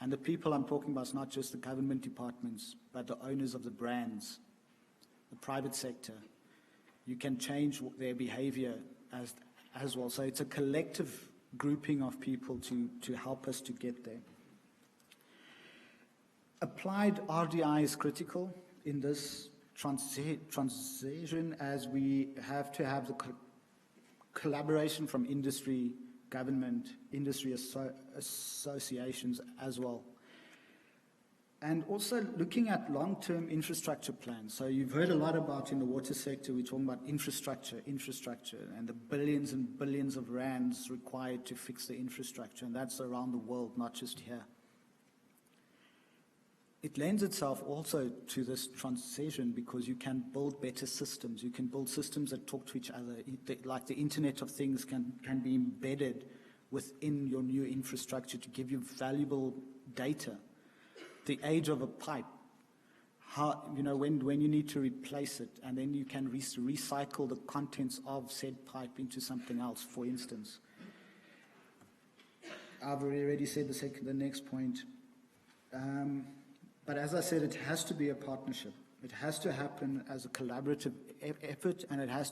And the people I'm talking about is not just the government departments, but the owners of the brands, the private sector. You can change their behavior as well. So it's a collective grouping of people to help us to get there. Applied RDI is critical in this transition, as we have to have the collaboration from industry, government, industry associations as well. And also looking at long-term infrastructure plans. So you've heard a lot about, in the water sector, we're talking about infrastructure, and the billions and billions of rands required to fix the infrastructure, and that's around the world, not just here. It lends itself also to this transition because you can build better systems. You can build systems that talk to each other, like the Internet of Things can be embedded within your new infrastructure to give you valuable data. The age of a pipe, how, when you need to replace it, and then you can recycle the contents of said pipe into something else, for instance. I've already said the next point. But as I said, it has to be a partnership. It has to happen as a collaborative effort, and it has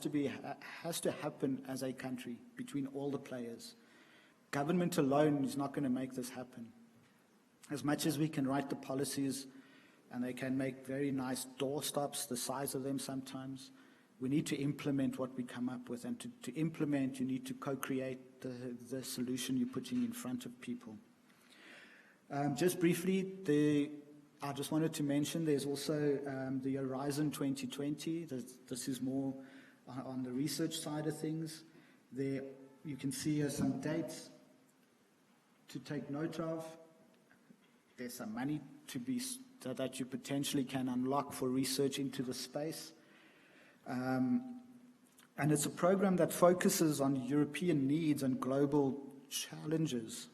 to happen as a country between all the players. Government alone is not going to make this happen. As much as we can write the policies, and they can make very nice doorstops, the size of them sometimes, we need to implement what we come up with. And to implement, you need to co-create the solution you're putting in front of people. Just briefly, I just wanted to mention there's also the Horizon 2020. This is more on the research side of things. There you can see here some dates to take note of. There's some money that you potentially can unlock for research into the space. And it's a program that focuses on European needs and global challenges.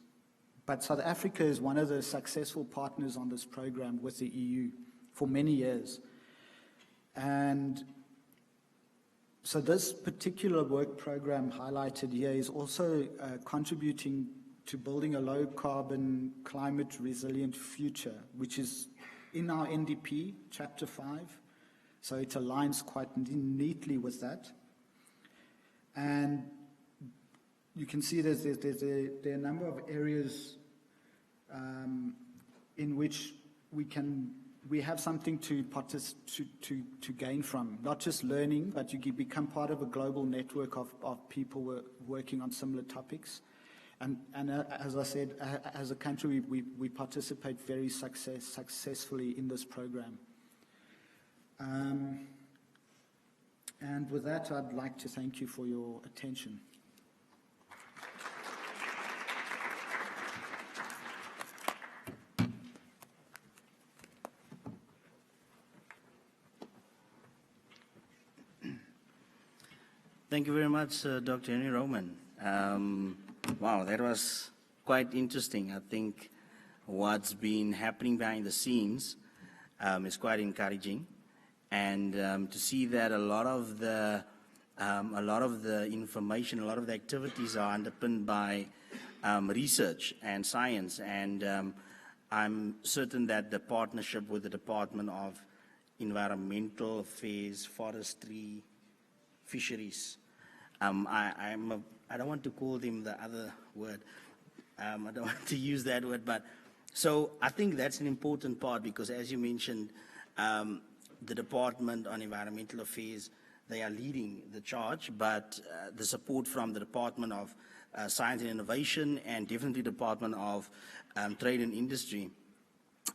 But South Africa is one of the successful partners on this program with the EU for many years. And so this particular work program highlighted here is also contributing to building a low-carbon, climate-resilient future, which is in our NDP, Chapter 5. So it aligns quite neatly with that. And you can see there are a number of areas in which we have something to gain from, not just learning, but you become part of a global network of people working on similar topics. And as I said, as a country, we participate very successfully in this program. And with that, I'd like to thank you for your attention. Thank you very much, Dr. Henry Roman. Wow, that was quite interesting. I think what's been happening behind the scenes is quite encouraging, and to see that a lot of the information, a lot of the activities are underpinned by research and science, and I'm certain that the partnership with the Department of Environmental Affairs, Forestry, Fisheries, I don't want to call them the other word. I don't want to use that word, but so I think that's an important part because, as you mentioned, the Department on Environmental Affairs, they are leading the charge, but the support from the Department of Science and Innovation, and definitely Department of Trade and Industry,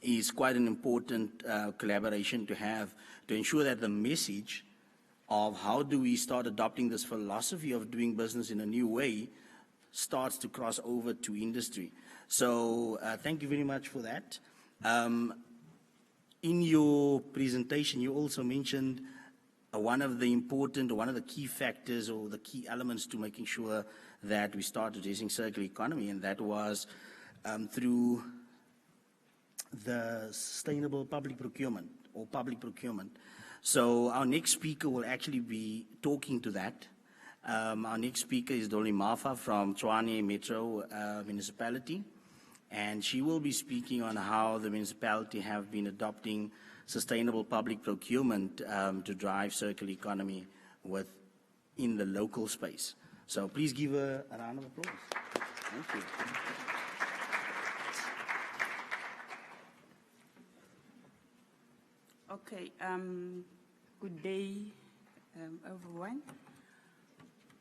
is quite an important collaboration to have to ensure that the message of how do we start adopting this philosophy of doing business in a new way starts to cross over to industry. So thank you very much for that. In your presentation, you also mentioned one of the key factors or the key elements to making sure that we start addressing circular economy, and that was through the sustainable public procurement or public procurement. So our next speaker will actually be talking to that. Our next speaker is Dolly Mafa from Tshwane Metro Municipality, and she will be speaking on how the municipality have been adopting sustainable public procurement to drive circular economy in the local space. So please give her a round of applause. Thank you. Okay, good day, everyone.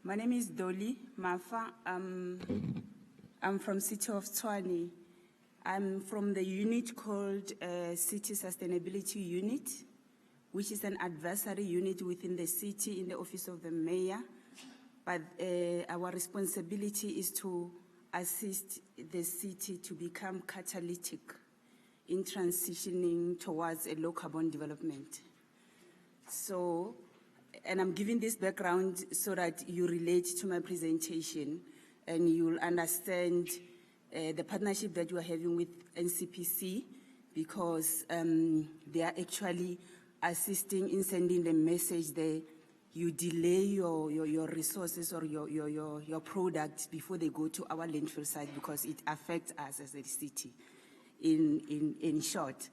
My name is Dolly Mafa. I'm from City of Tshwane. I'm from the unit called City Sustainability Unit, which is an advisory unit within the city in the office of the mayor. But our responsibility is to assist the city to become catalytic in transitioning towards a low carbon development. So, and I'm giving this background so that you relate to my presentation and you'll understand the partnership that you are having with NCPC, because they are actually assisting in sending the message that you delay your resources or your products before they go to our landfill site, because it affects us as a city in short.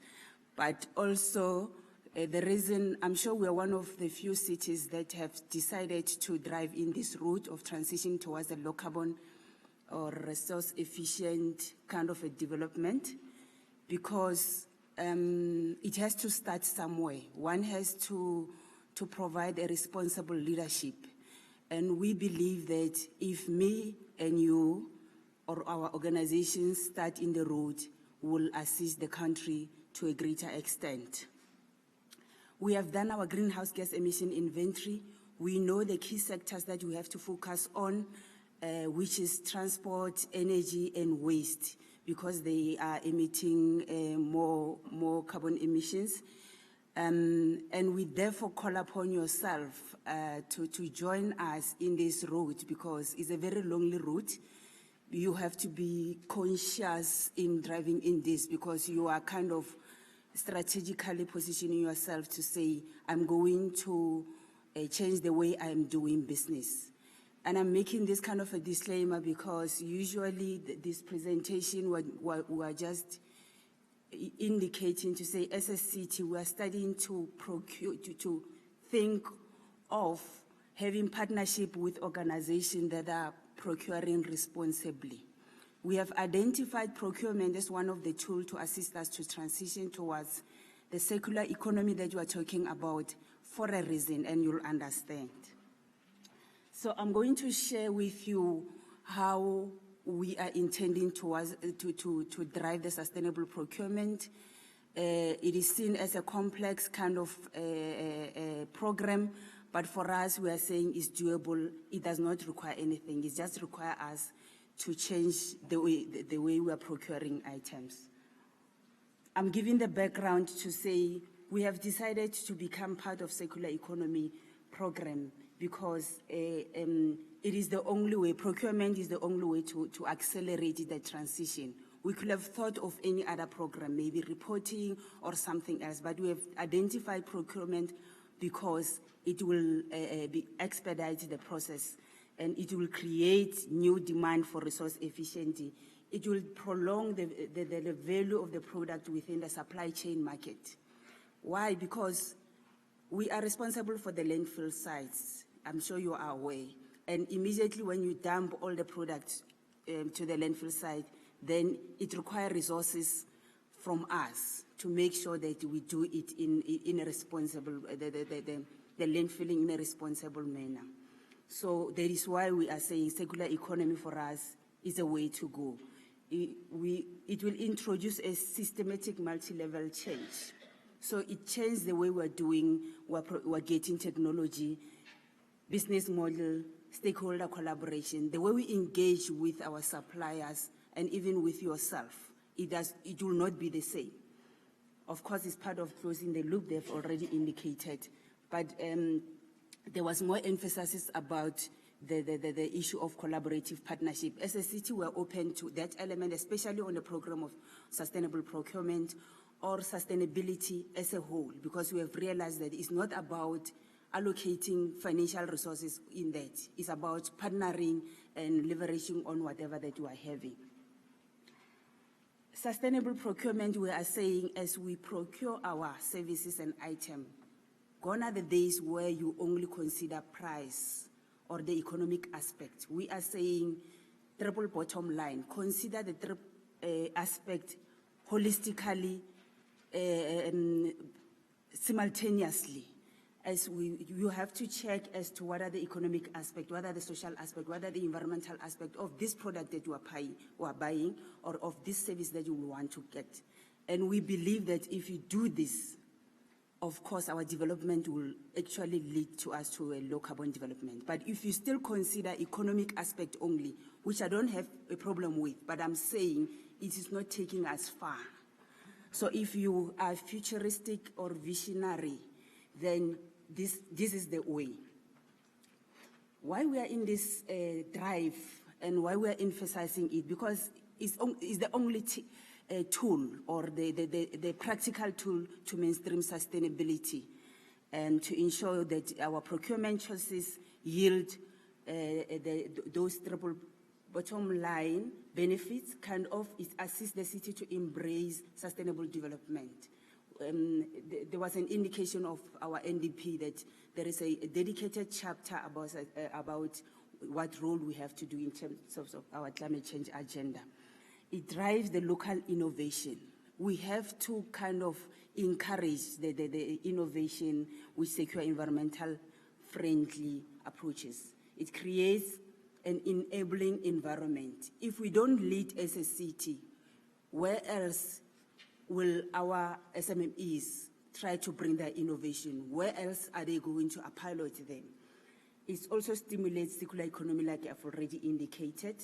But also the reason, I'm sure we are one of the few cities that have decided to drive in this route of transition towards a low carbon or resource efficient kind of a development, because it has to start somewhere. One has to provide a responsible leadership. And we believe that if me and you or our organizations start in the road, will assist the country to a greater extent. We have done our greenhouse gas emission inventory. We know the key sectors that we have to focus on, which is transport, energy, and waste, because they are emitting more carbon emissions. And we therefore call upon yourself to join us in this route, because it's a very lonely route. You have to be conscious in driving in this, because you are kind of strategically positioning yourself to say, I'm going to change the way I'm doing business. And I'm making this kind of a disclaimer because usually this presentation we are just indicating to say, as a city, we are starting to think of having partnership with organizations that are procuring responsibly. We have identified procurement as one of the tools to assist us to transition towards the circular economy that you are talking about for a reason, and you'll understand. So I'm going to share with you how we are intending to drive the sustainable procurement. It is seen as a complex kind of program, but for us, we are saying it's doable. It does not require anything. It just requires us to change the way we are procuring items. I'm giving the background to say we have decided to become part of circular economy program because it is the only way, procurement is the only way to accelerate the transition. We could have thought of any other program, maybe reporting or something else, but we have identified procurement because it will expedite the process, and it will create new demand for resource efficiency. It will prolong the value of the product within the supply chain market. Why? Because we are responsible for the landfill sites. I'm sure you are aware. And immediately when you dump all the products to the landfill site, then it requires resources from us to make sure that we do it in a responsible, the landfilling in a responsible manner. So that is why we are saying circular economy for us is a way to go. It will introduce a systematic multi-level change. So it changes the way we're doing, we're getting technology, business model, stakeholder collaboration, the way we engage with our suppliers and even with yourself. It will not be the same. Of course, it's part of closing the loop, they've already indicated. But there was more emphasis about the issue of collaborative partnership. As a city, we're open to that element, especially on the program of sustainable procurement or sustainability as a whole, because we have realized that it's not about allocating financial resources in that. It's about partnering and leveraging on whatever that you are having. Sustainable procurement, we are saying, as we procure our services and items, gone are the days where you only consider price or the economic aspect. We are saying triple bottom line. Consider the aspect holistically, simultaneously. As you have to check as to what are the economic aspect, what are the social aspect, what are the environmental aspect of this product that you are buying or of this service that you want to get. And we believe that if you do this, of course, our development will actually lead to us to a low carbon development. But if you still consider economic aspect only, which I don't have a problem with, but I'm saying it is not taking us far. So if you are futuristic or visionary, then this is the way. Why we are in this drive and why we are emphasizing it, because it's the only tool or the practical tool to mainstream sustainability and to ensure that our procurement choices yield those triple bottom line benefits, kind of it assists the city to embrace sustainable development. There was an indication of our NDP that there is a dedicated chapter about what role we have to do in terms of our climate change agenda. It drives the local innovation. We have to kind of encourage the innovation with secure environmental friendly approaches. It creates an enabling environment. If we don't lead as a city, where else will our SMMEs try to bring their innovation? Where else are they going to pilot them? It also stimulates circular economy, like I've already indicated.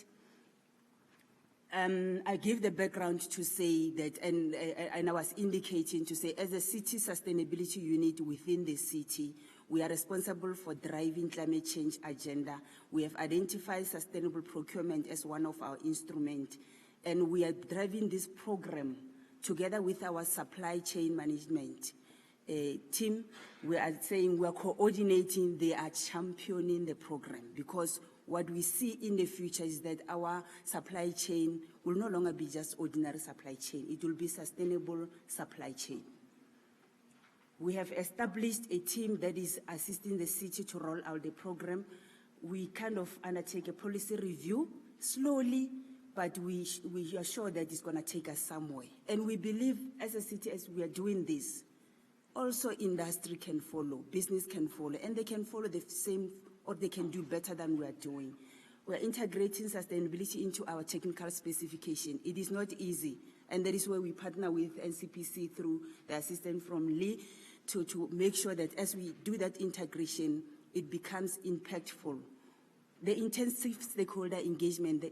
I give the background to say that, and I was indicating to say, as a city sustainability unit within the city, we are responsible for driving climate change agenda. We have identified sustainable procurement as one of our instruments, and we are driving this program together with our supply chain management team. We are saying we are coordinating, they are championing the program, because what we see in the future is that our supply chain will no longer be just ordinary supply chain. It will be sustainable supply chain. We have established a team that is assisting the city to roll out the program. We kind of undertake a policy review slowly, but we are sure that it's going to take us somewhere. And we believe as a city, as we are doing this, also industry can follow, business can follow, and they can follow the same, or they can do better than we are doing. We are integrating sustainability into our technical specification. It is not easy, and that is where we partner with NCPC through the assistance from Lee to make sure that as we do that integration, it becomes impactful. The intensive stakeholder engagement,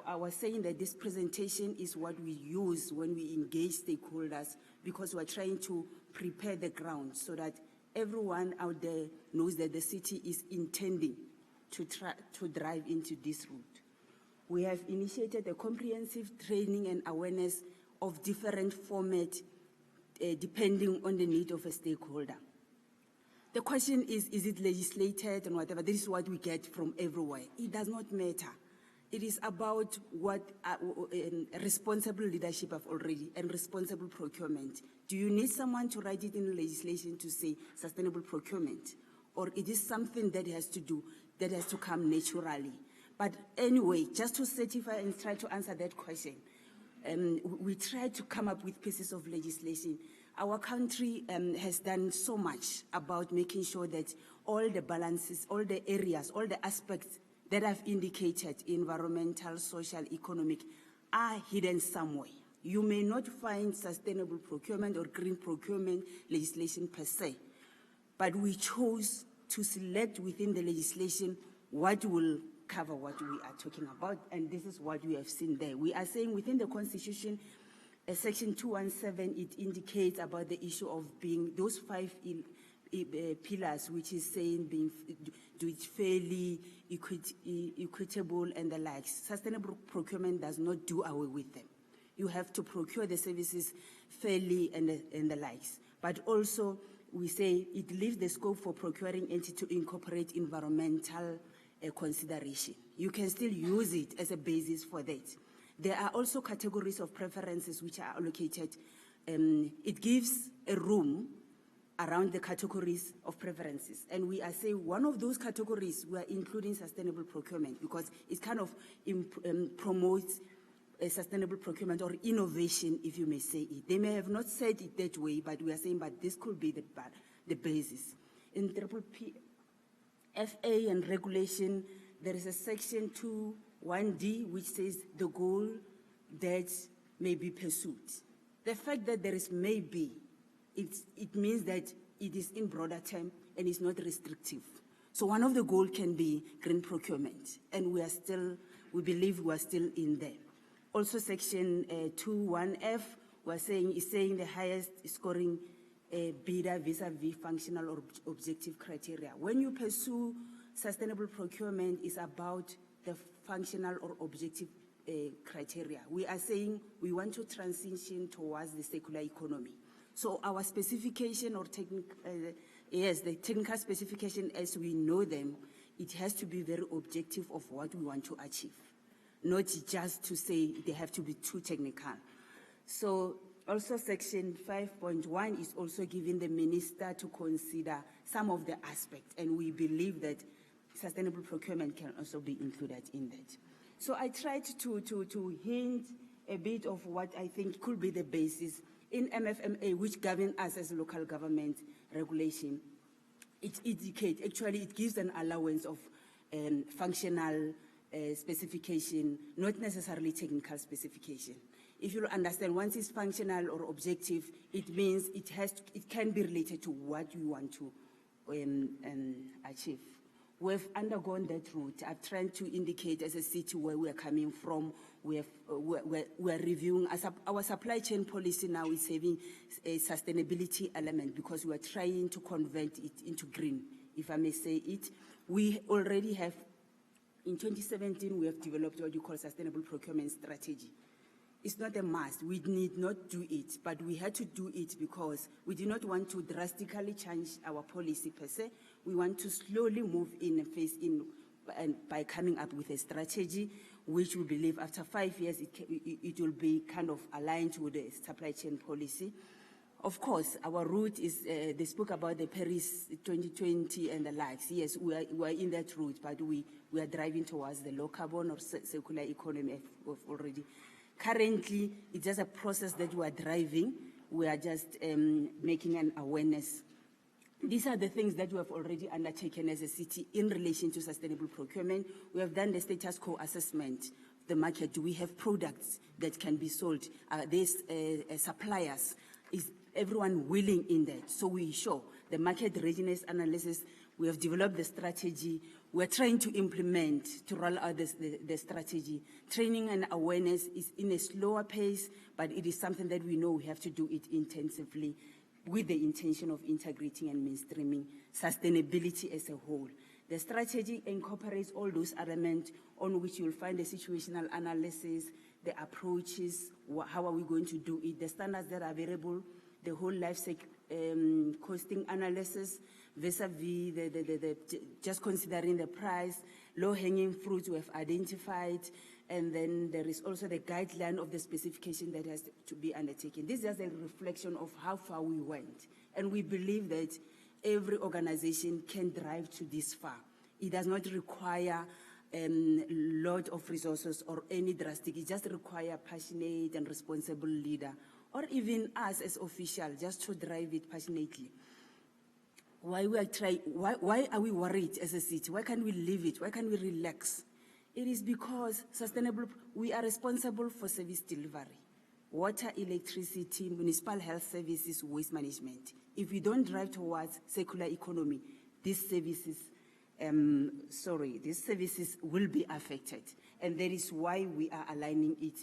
I was saying that this presentation is what we use when we engage stakeholders, because we're trying to prepare the ground so that everyone out there knows that the city is intending to drive into this route. We have initiated a comprehensive training and awareness of different formats depending on the need of a stakeholder. The question is it legislated and whatever? This is what we get from everywhere. It does not matter. It is about what responsible leadership have already, and responsible procurement. Do you need someone to write it in legislation to say sustainable procurement? Or it is something that has to come naturally? But anyway, just to certify and try to answer that question, we tried to come up with pieces of legislation. Our country has done so much about making sure that all the balances, all the areas, all the aspects that I've indicated, environmental, social, economic, are hidden somewhere. You may not find sustainable procurement or green procurement legislation per se, but we chose to select within the legislation what will cover what we are talking about, and this is what we have seen there. We are saying within the Constitution, Section 217, it indicates about the issue of being those 5 pillars, which is saying being do it fairly, equitable, and the likes. Sustainable procurement does not do away with them. You have to procure the services fairly and the likes. But also, we say it leaves the scope for procuring entity to incorporate environmental consideration. You can still use it as a basis for that. There are also categories of preferences which are allocated. It gives a room around the categories of preferences. And we are saying one of those categories, we are including sustainable procurement because it kind of promotes a sustainable procurement or innovation, if you may say it. They may have not said it that way, but we are saying, but this could be the basis. In FA and regulation, there is a section 2(1)D which says the goal that may be pursued. The fact that there is may be, it means that it is in broader term and it's not restrictive. So one of the goals can be green procurement, and we believe we are still in there. Also, section 2(1)F is saying the highest scoring bidder vis-a-vis functional or objective criteria. When you pursue sustainable procurement, it's about the functional or objective criteria. We are saying we want to transition towards the circular economy. So our specification or the technical specification as we know them, it has to be very objective of what we want to achieve, not just to say they have to be too technical. So also section 5.1 is also giving the minister to consider some of the aspects, and we believe that sustainable procurement can also be included in that. So I tried to hint a bit of what I think could be the basis in MFMA, which governs us as local government regulation. It indicates, actually it gives an allowance of functional specification, not necessarily technical specification. If you understand, once it's functional or objective, it means it can be related to what you want to achieve. We've undergone that route. I've tried to indicate as a city where we are coming from. We're reviewing our supply chain policy now is having a sustainability element because we are trying to convert it into green, if I may say it. We already have, in 2017, we have developed what you call sustainable procurement strategy. It's not a must. We need not do it, but we had to do it because we do not want to drastically change our policy per se. We want to slowly move in and phase in, and by coming up with a strategy, which we believe after 5 years it will be kind of aligned with the supply chain policy. Of course, our route is, they spoke about the Paris 2020 and the likes. Yes, we are in that route, but we are driving towards the low carbon or circular economy already. Currently, it's just a process that we are driving. We are just making an awareness. These are the things that we have already undertaken as a city in relation to sustainable procurement. We have done the status quo assessment of the market. Do we have products that can be sold? There's suppliers. Is everyone willing in that? So we show the market readiness analysis. We have developed the strategy. We're trying to implement, to roll out the strategy. Training and awareness is in a slower pace, but it is something that we know we have to do it intensively with the intention of integrating and mainstreaming sustainability as a whole. The strategy incorporates all those elements on which you'll find the situational analysis, the approaches, how are we going to do it, the standards that are available, the whole life cycle costing analysis, vis-a-vis just considering the price, low-hanging fruits we have identified, and then there is also the guideline of the specification that has to be undertaken. This is just a reflection of how far we went, and we believe that every organization can drive to this far. It does not require a lot of resources or any drastic, it just requires a passionate and responsible leader or even us as officials, just to drive it passionately. Why are we worried as a city? Why can't we live it? Why can't we relax? It is because we are responsible for service delivery. Water, electricity, municipal health services, waste management. If we don't drive towards circular economy, these services will be affected. And that is why we are aligning it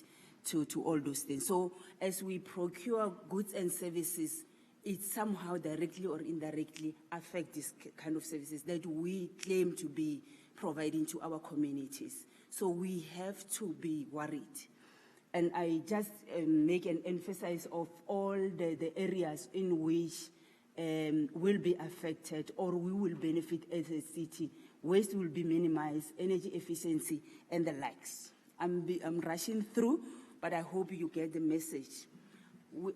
to all those things. So as we procure goods and services, it somehow directly or indirectly affects this kind of services that we claim to be providing to our communities. So we have to be worried. And I just make an emphasis of all the areas in which will be affected or we will benefit as a city. Waste will be minimized, energy efficiency, and the likes. I'm rushing through, but I hope you get the message.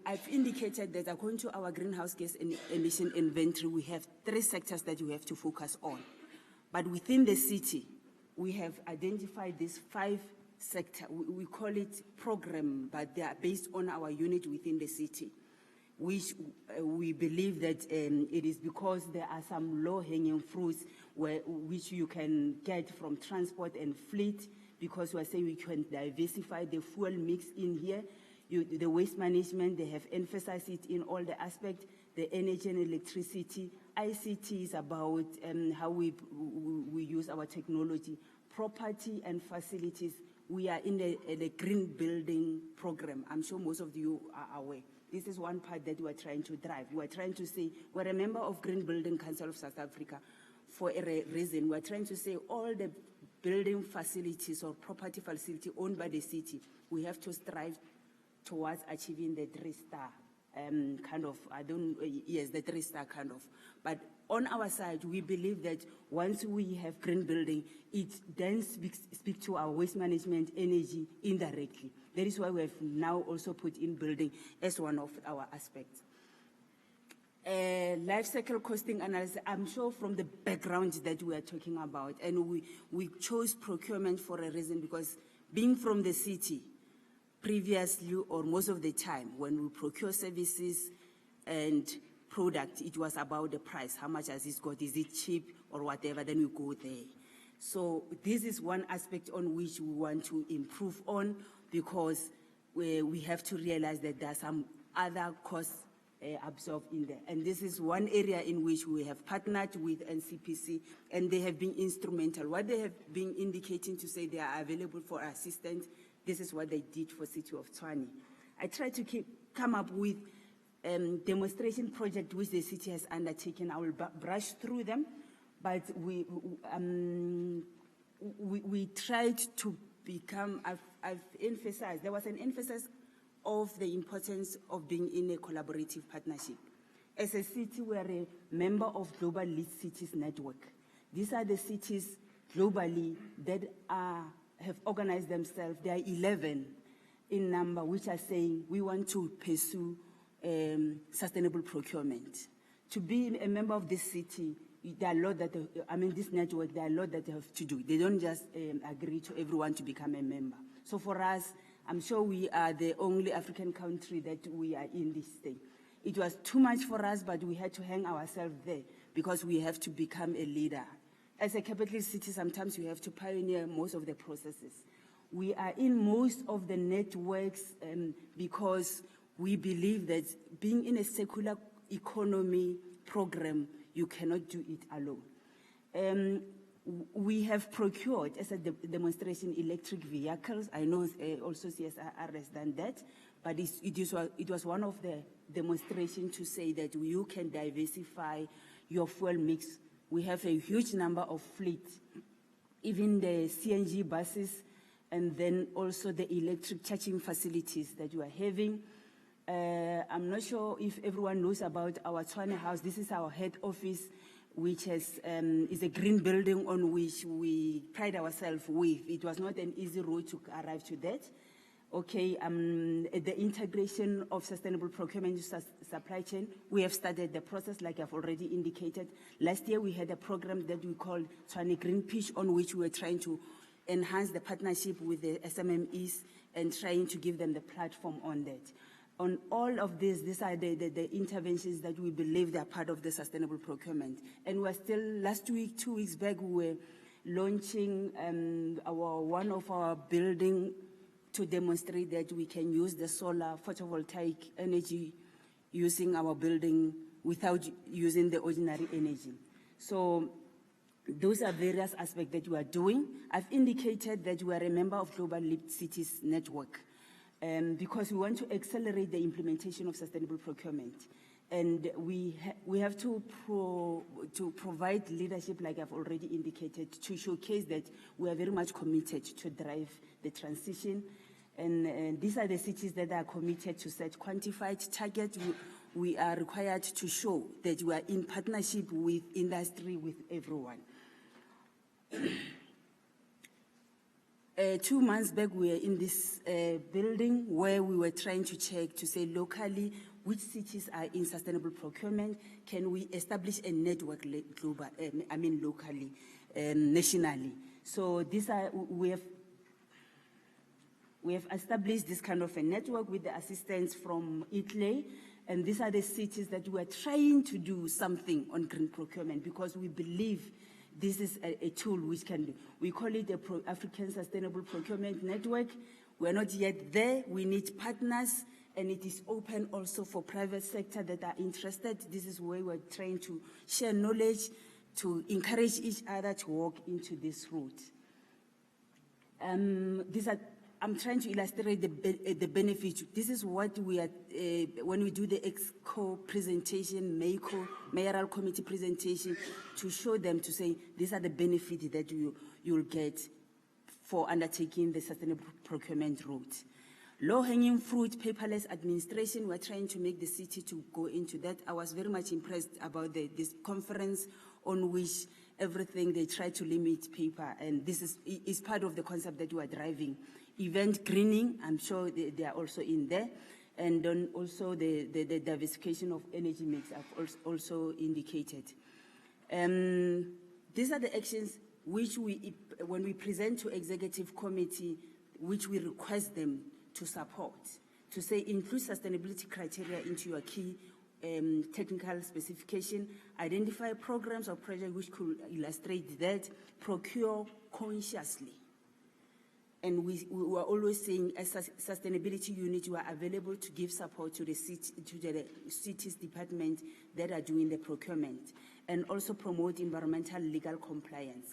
I've indicated that according to our greenhouse gas emission inventory, we have 3 sectors that we have to focus on. But within the city, we have identified these 5 sectors. We call it program, but they are based on our unit within the city, which we believe that it is because there are some low-hanging fruits which you can get from transport and fleet, because we are saying we can diversify the fuel mix in here. The waste management, they have emphasized it in all the aspects, the energy and electricity. ICT is about how we use our technology. Property and facilities, we are in the green building program. I'm sure most of you are aware. This is one part that we are trying to drive. We are trying to say, we're a member of Green Building Council of South Africa for a reason. We're trying to say all the building facilities or property facility owned by the city, we have to strive towards achieving the 3-star kind of, the 3-star kind of. But on our side, we believe that once we have green building, it then speaks to our waste management energy indirectly. That is why we have now also put in building as one of our aspects. Life cycle costing analysis, I'm sure from the background that we are talking about, and we chose procurement for a reason, because being from the city, previously or most of the time when we procure services and product, it was about the price. How much has it got? Is it cheap or whatever? Then we go there. So this is one aspect on which we want to improve on, because we have to realize that there are some other costs absorbed in there. And this is one area in which we have partnered with NCPC, and they have been instrumental. What they have been indicating to say they are available for assistance, this is what they did for City of Tshwane. I tried to come up with demonstration project which the city has undertaken. I will brush through them, but we tried to become, I've emphasized, there was an emphasis of the importance of being in a collaborative partnership. As a city, we are a member of Global Lead Cities Network. These are the cities globally that have organized themselves. There are 11 in number which are saying we want to pursue sustainable procurement. To be a member of this city, there are a lot that, this network, there are a lot that they have to do. They don't just agree to everyone to become a member. So for us, I'm sure we are the only African country that we are in this thing. It was too much for us, but we had to hang ourselves there because we have to become a leader. As a capital city, sometimes you have to pioneer most of the processes. We are in most of the networks because we believe that being in a circular economy program, you cannot do it alone. We have procured, as a demonstration, electric vehicles. I know also CSR has done that, but it was one of the demonstrations to say that you can diversify your fuel mix. We have a huge number of fleets, even the CNG buses, and then also the electric charging facilities that you are having. I'm not sure if everyone knows about our Tshwane House. This is our head office, which is a green building on which we pride ourselves with. It was not an easy road to arrive to that. Okay, the integration of sustainable procurement supply chain, we have started the process like I've already indicated. Last year we had a program that we called Tshwane Green Pitch, on which we were trying to enhance the partnership with the SMMEs and trying to give them the platform on that. On all of this, these are the interventions that we believe they are part of the sustainable procurement. And we're still, last week, 2 weeks back, we were launching one of our building to demonstrate that we can use the solar photovoltaic energy using our building without using the ordinary energy. So those are various aspects that we are doing. I've indicated that we are a member of Global Lead Cities Network because we want to accelerate the implementation of sustainable procurement. And we have to provide leadership, like I've already indicated, to showcase that we are very much committed to drive the transition. And these are the cities that are committed to set quantified targets. We are required to show that we are in partnership with industry, with everyone. 2 months back, we were in this building where we were trying to check to say locally which cities are in sustainable procurement. Can we establish a network locally, nationally? So these are, we have established this kind of a network with the assistance from Italy, and these are the cities that we are trying to do something on green procurement because we believe this is a tool which can do. We call it the African Sustainable Procurement Network. We're not yet there. We need partners, and it is open also for private sector that are interested. This is where we're trying to share knowledge, to encourage each other to walk into this route. I'm trying to illustrate the benefits. This is what we are, when we do the EXCO presentation, mayoral committee presentation, to show them, to say, these are the benefits that you'll get for undertaking the sustainable procurement route. Low-hanging fruit, paperless administration, we're trying to make the city to go into that. I was very much impressed about this conference on which everything they try to limit paper, and this is part of the concept that we are driving. Event greening, I'm sure they are also in there, and then also the diversification of energy mix I've also indicated. These are the actions which when we present to executive committee, which we request them to support, to say include sustainability criteria into your key technical specification, identify programs or projects which could illustrate that, procure consciously. And we are always saying, as a sustainability unit, we are available to give support to the city's department that are doing the procurement, and also promote environmental legal compliance.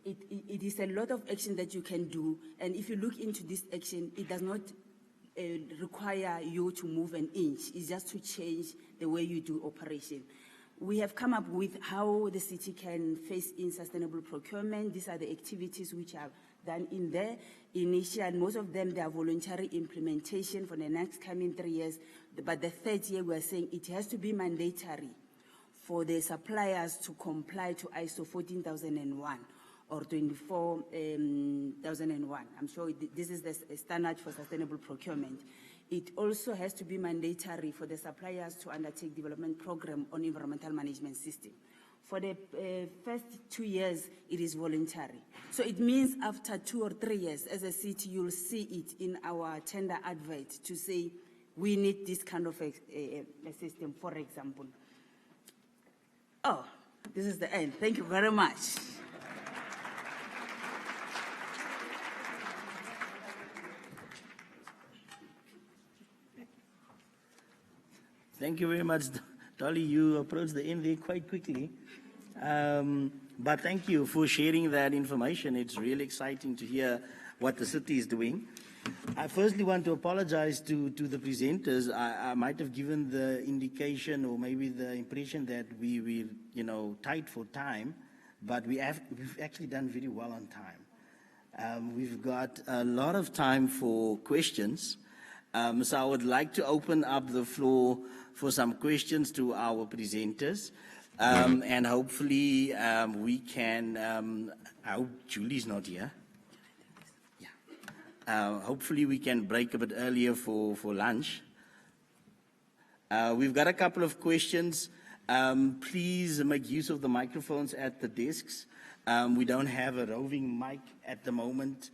It is a lot of action that you can do, and if you look into this action, it does not require you to move an inch. It's just to change the way you do operation. We have come up with how the city can face in sustainable procurement. These are the activities which are done in there. Initial, most of them, they are voluntary implementation for the next coming 3 years. But the third year, we are saying it has to be mandatory for the suppliers to comply to ISO 14001 or 24001. I'm sure this is the standard for sustainable procurement. It also has to be mandatory for the suppliers to undertake development program on environmental management system. For the first 2 years, it is voluntary. So it means after 2 or 3 years, as a city, you'll see it in our tender advert to say, we need this kind of a system, for example. Oh, this is the end. Thank you very much. Thank you very much, Dolly. You approached the end there quite quickly. But thank you for sharing that information. It's really exciting to hear what the city is doing. I firstly want to apologize to the presenters. I might have given the indication or maybe the impression that we tight for time, but we've actually done very well on time. We've got a lot of time for questions. So I would like to open up the floor for some questions to our presenters. And hopefully we can, I hope Julie's not here. Yeah. Hopefully we can break a bit earlier for lunch. We've got a couple of questions. Please make use of the microphones at the desks. We don't have a roving mic at the moment.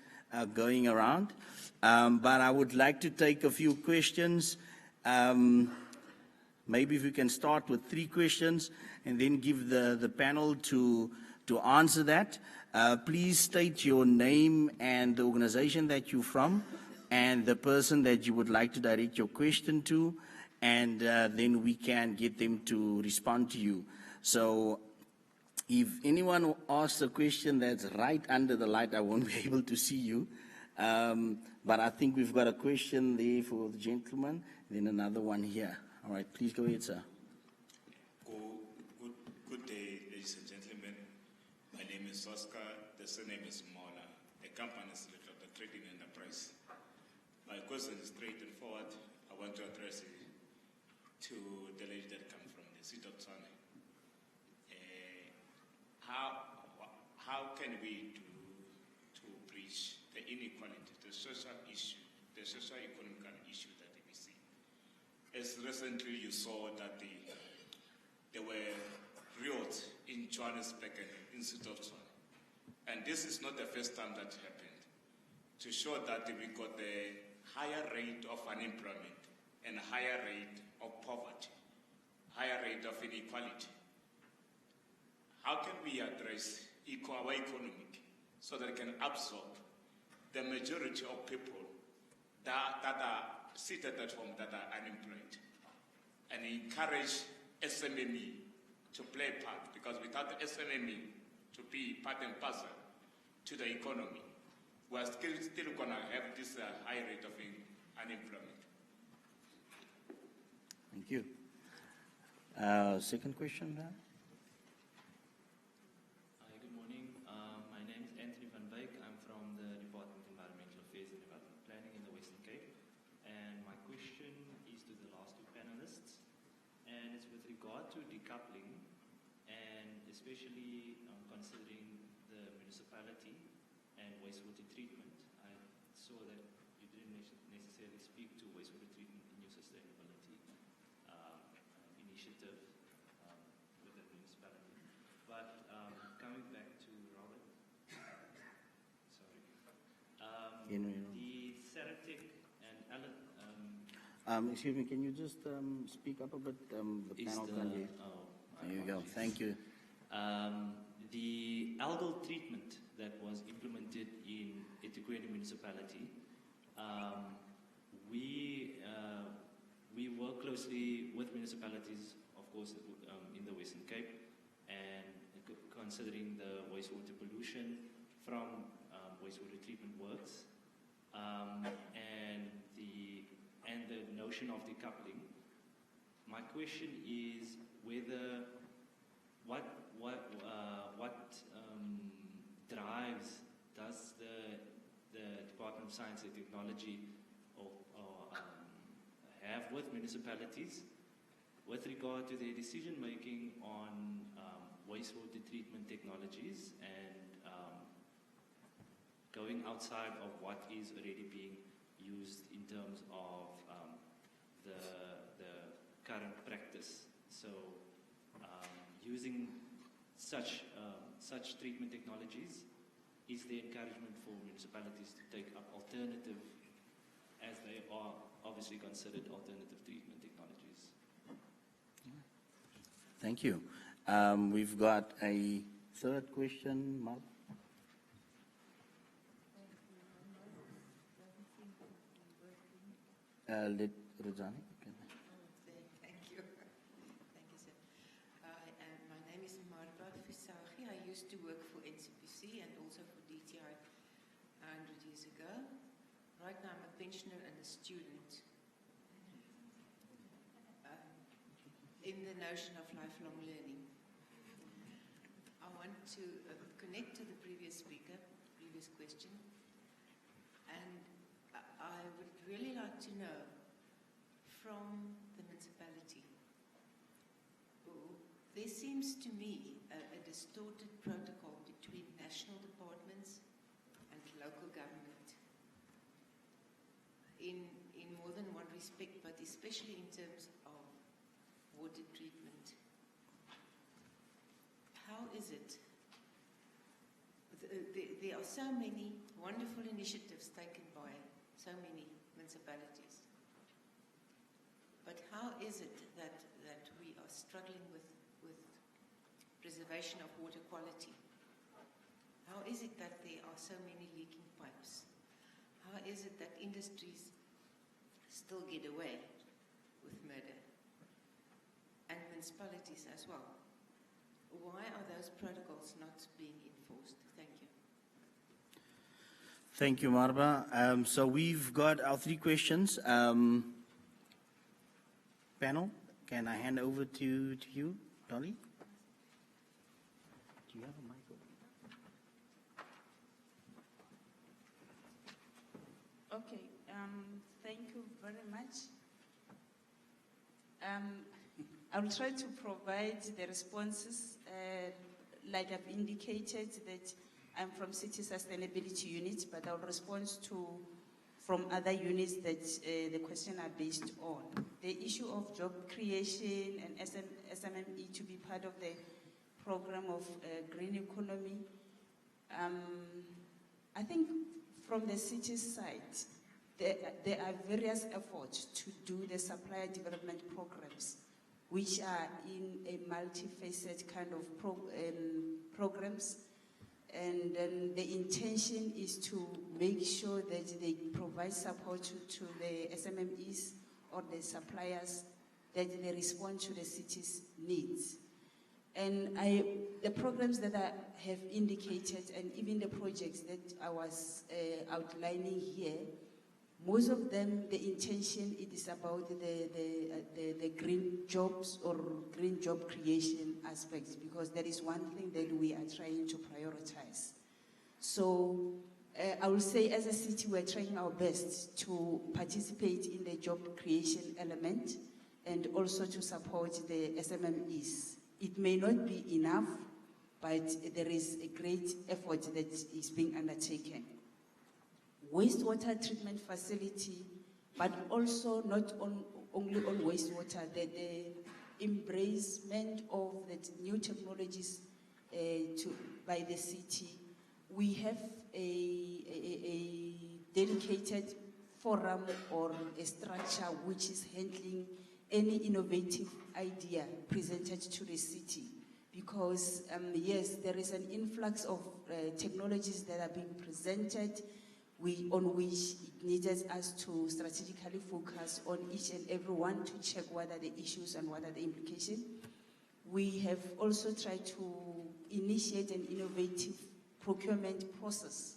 going around. But I would like to take a few questions. Maybe if we can start with 3 questions and then give the panel to answer that. Please state your name and the organization that you're from and the person that you would like to direct your question to, and then we can get them to respond to you. So if anyone asks a question that's right under the light, I won't be able to see you. But I think we've got a question there for the gentleman, then another one here. All right, please go ahead, sir. Good day, ladies and gentlemen. My name is Oscar. The surname is Mona. A company is the trading enterprise. My question is straight and forward. I want to address it to the lady that comes from the city of Tshwane. How can we do to bridge the inequality, the social issue, the socio-economic issue that we see? As recently you saw that there were riots in Johannesburg and in City of Tshwane. And this is not the first time that happened. To show that we got a higher rate of unemployment and a higher rate of poverty, higher rate of inequality. How can we address our economic so that it can absorb the majority of people that are seated at home that are unemployed, and encourage SMME to play a part, because without the SMME to be part and parcel to the economy, we're still going to have this high rate of unemployment. Thank you. Second question, now? Hi, good morning. My name is Anthony van Wyk. I'm from the Department of Environmental Affairs and Development Planning in the Western Cape. And my question is to the last 2 panelists. And it's with regard to decoupling, and especially considering the municipality and wastewater treatment. I saw that you didn't necessarily speak to wastewater treatment in your sustainability initiative with the municipality. But coming back to Robert, sorry, the Saratec and Alan. Excuse me, can you just speak up a bit? The panel can't hear. There you go. Thank you. The algal treatment that was implemented in eThekwini municipality, we work closely with municipalities, of course, in the Western Cape, and considering the wastewater pollution from wastewater treatment works, and the notion of decoupling. My question is whether what drives does the Department of Science and Technology have with municipalities with regard to their decision making on wastewater treatment technologies and going outside of what is already being used in terms of the current practice. So using such treatment technologies, is there encouragement for municipalities to take up alternative, as they are obviously considered alternative treatment technologies? Thank you. We've got a third question, Mark. Let Rajani. Okay. Thank you. Thank you, sir. My name is Marba Fisagi. I used to work for NCPC and also for DTI 100 years ago. Right now I'm a pensioner and a student. In the notion of lifelong learning, I want to connect to the previous speaker, previous question, and I would really like to know from the municipality. There seems to me a distorted protocol between national departments and local government in more than one respect, but especially in terms of water treatment. How is it? There are so many wonderful initiatives taken by so many municipalities. But how is it that we are struggling with preservation of water quality? How is it that there are so many leaking pipes? How is it that industries still get away with murder? And municipalities as well. Why are those protocols not being enforced? Thank you. Thank you, Marba. So we've got our 3 questions. Panel, can I hand over to you, Dolly? Do you have a mic? Okay, thank you very much. I will try to provide the responses. Like I've indicated that I'm from City Sustainability Unit, but I'll respond from other units that the question are based on. The issue of job creation and SMME to be part of the program of green economy. I think from the city side, there are various efforts to do the supplier development programs, which are in a multifaceted kind of programs. And then the intention is to make sure that they provide support to the SMMEs or the suppliers, that they respond to the city's needs. And the programs that I have indicated, and even the projects that I was outlining here, most of them, the intention, it is about the green jobs or green job creation aspects, because that is one thing that we are trying to prioritize. So I will say as a city, we're trying our best to participate in the job creation element and also to support the SMMEs. It may not be enough, but there is a great effort that is being undertaken. Wastewater treatment facility, but also not only on wastewater, the embracement of the new technologies by the city. We have a dedicated forum or a structure which is handling any innovative idea presented to the city. Because yes, there is an influx of technologies that are being presented, on which it needed us to strategically focus on each and every one to check what are the issues and what are the implications. We have also tried to initiate an innovative procurement process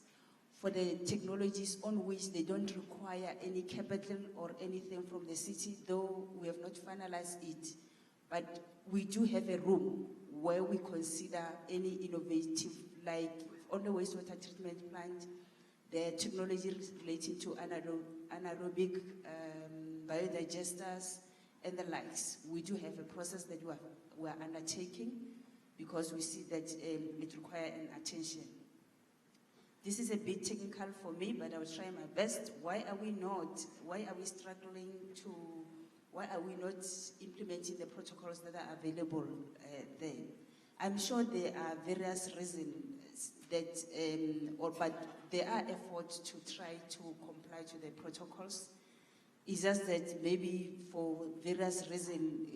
for the technologies on which they don't require any capital or anything from the city, though we have not finalized it. But we do have a room where we consider any innovative, like on the wastewater treatment plant, the technology relating to anaerobic biodigesters and the likes. We do have a process that we are undertaking because we see that it requires an attention. This is a bit technical for me, but I will try my best. Why are we struggling why are we not implementing the protocols that are available there? I'm sure there are various reasons that, but there are efforts to try to comply to the protocols. It's just that maybe for various reasons,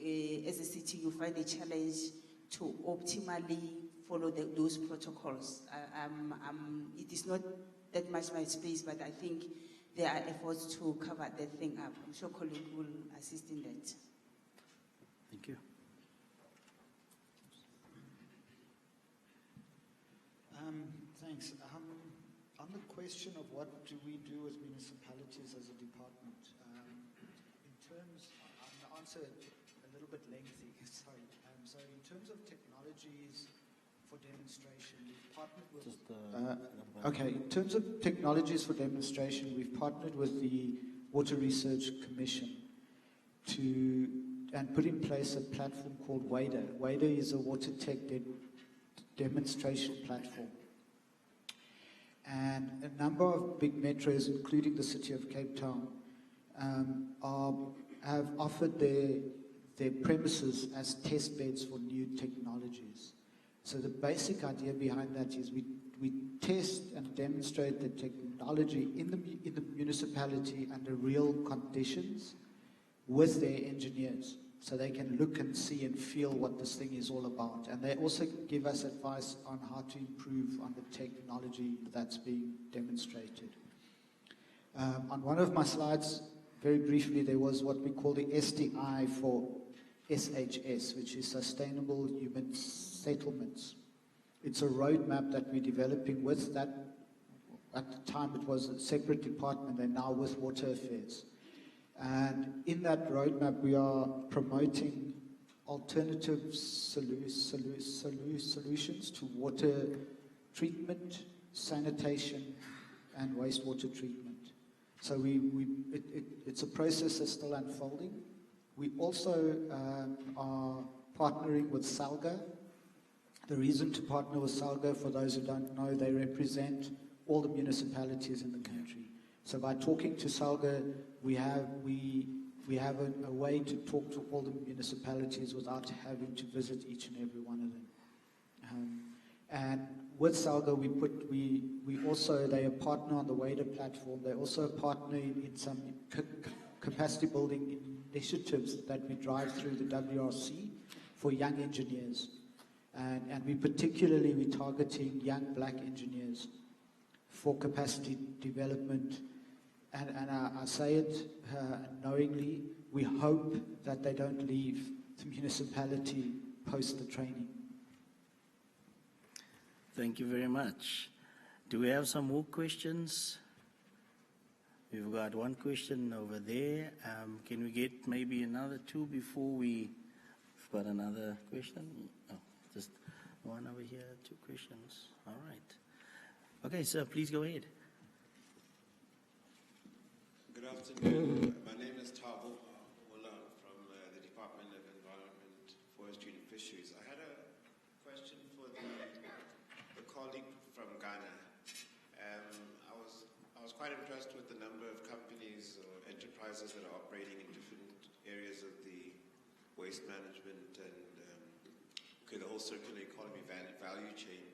as a city, you find a challenge to optimally follow those protocols. It is not that much my space, but I think there are efforts to cover that thing up. I'm sure colleague will assist in that. Thank you. Thanks. On the question of what do we do as municipalities as a department, in terms, I'll answer a little bit lengthy, sorry. So in terms of technologies for demonstration, we've partnered with... okay, in terms of technologies for demonstration, we've partnered with the Water Research Commission and put in place a platform called WADA. WADA is a water tech demonstration platform. And a number of big metros, including the city of Cape Town, have offered their premises as test beds for new technologies. So the basic idea behind that is we test and demonstrate the technology in the municipality under real conditions with their engineers, so they can look and see and feel what this thing is all about. And they also give us advice on how to improve on the technology that's being demonstrated. On one of my slides, very briefly, there was what we call the STI for SHS, which is Sustainable Human Settlements. It's a roadmap that we're developing with that. At the time, it was a separate department, and now with Water Affairs. And in that roadmap, we are promoting alternative solutions to water treatment, sanitation, and wastewater treatment. So it's a process that's still unfolding. We also are partnering with SALGA. The reason to partner with SALGA, for those who don't know, they represent all the municipalities in the country. So by talking to SALGA, we have a way to talk to all the municipalities without having to visit each and every one of them. And with SALGA, they're a partner on the WADA platform. They're also a partner in some capacity building initiatives that we drive through the WRC for young engineers. And we're targeting young black engineers for capacity development. And I say it knowingly, we hope that they don't leave the municipality post the training. Thank you very much. Do we have some more questions? We've got one question over there. Can we get maybe another two before we've got another question? Oh, just one over here, two questions. All right. Okay, sir, please go ahead. Good afternoon. My name is Thabo Mulan from the Department of Environment, Forestry and Fisheries. I had a question for the colleague from Ghana. I was quite impressed with the number of companies or enterprises that are operating in different areas of the waste management and the whole circular economy value chain.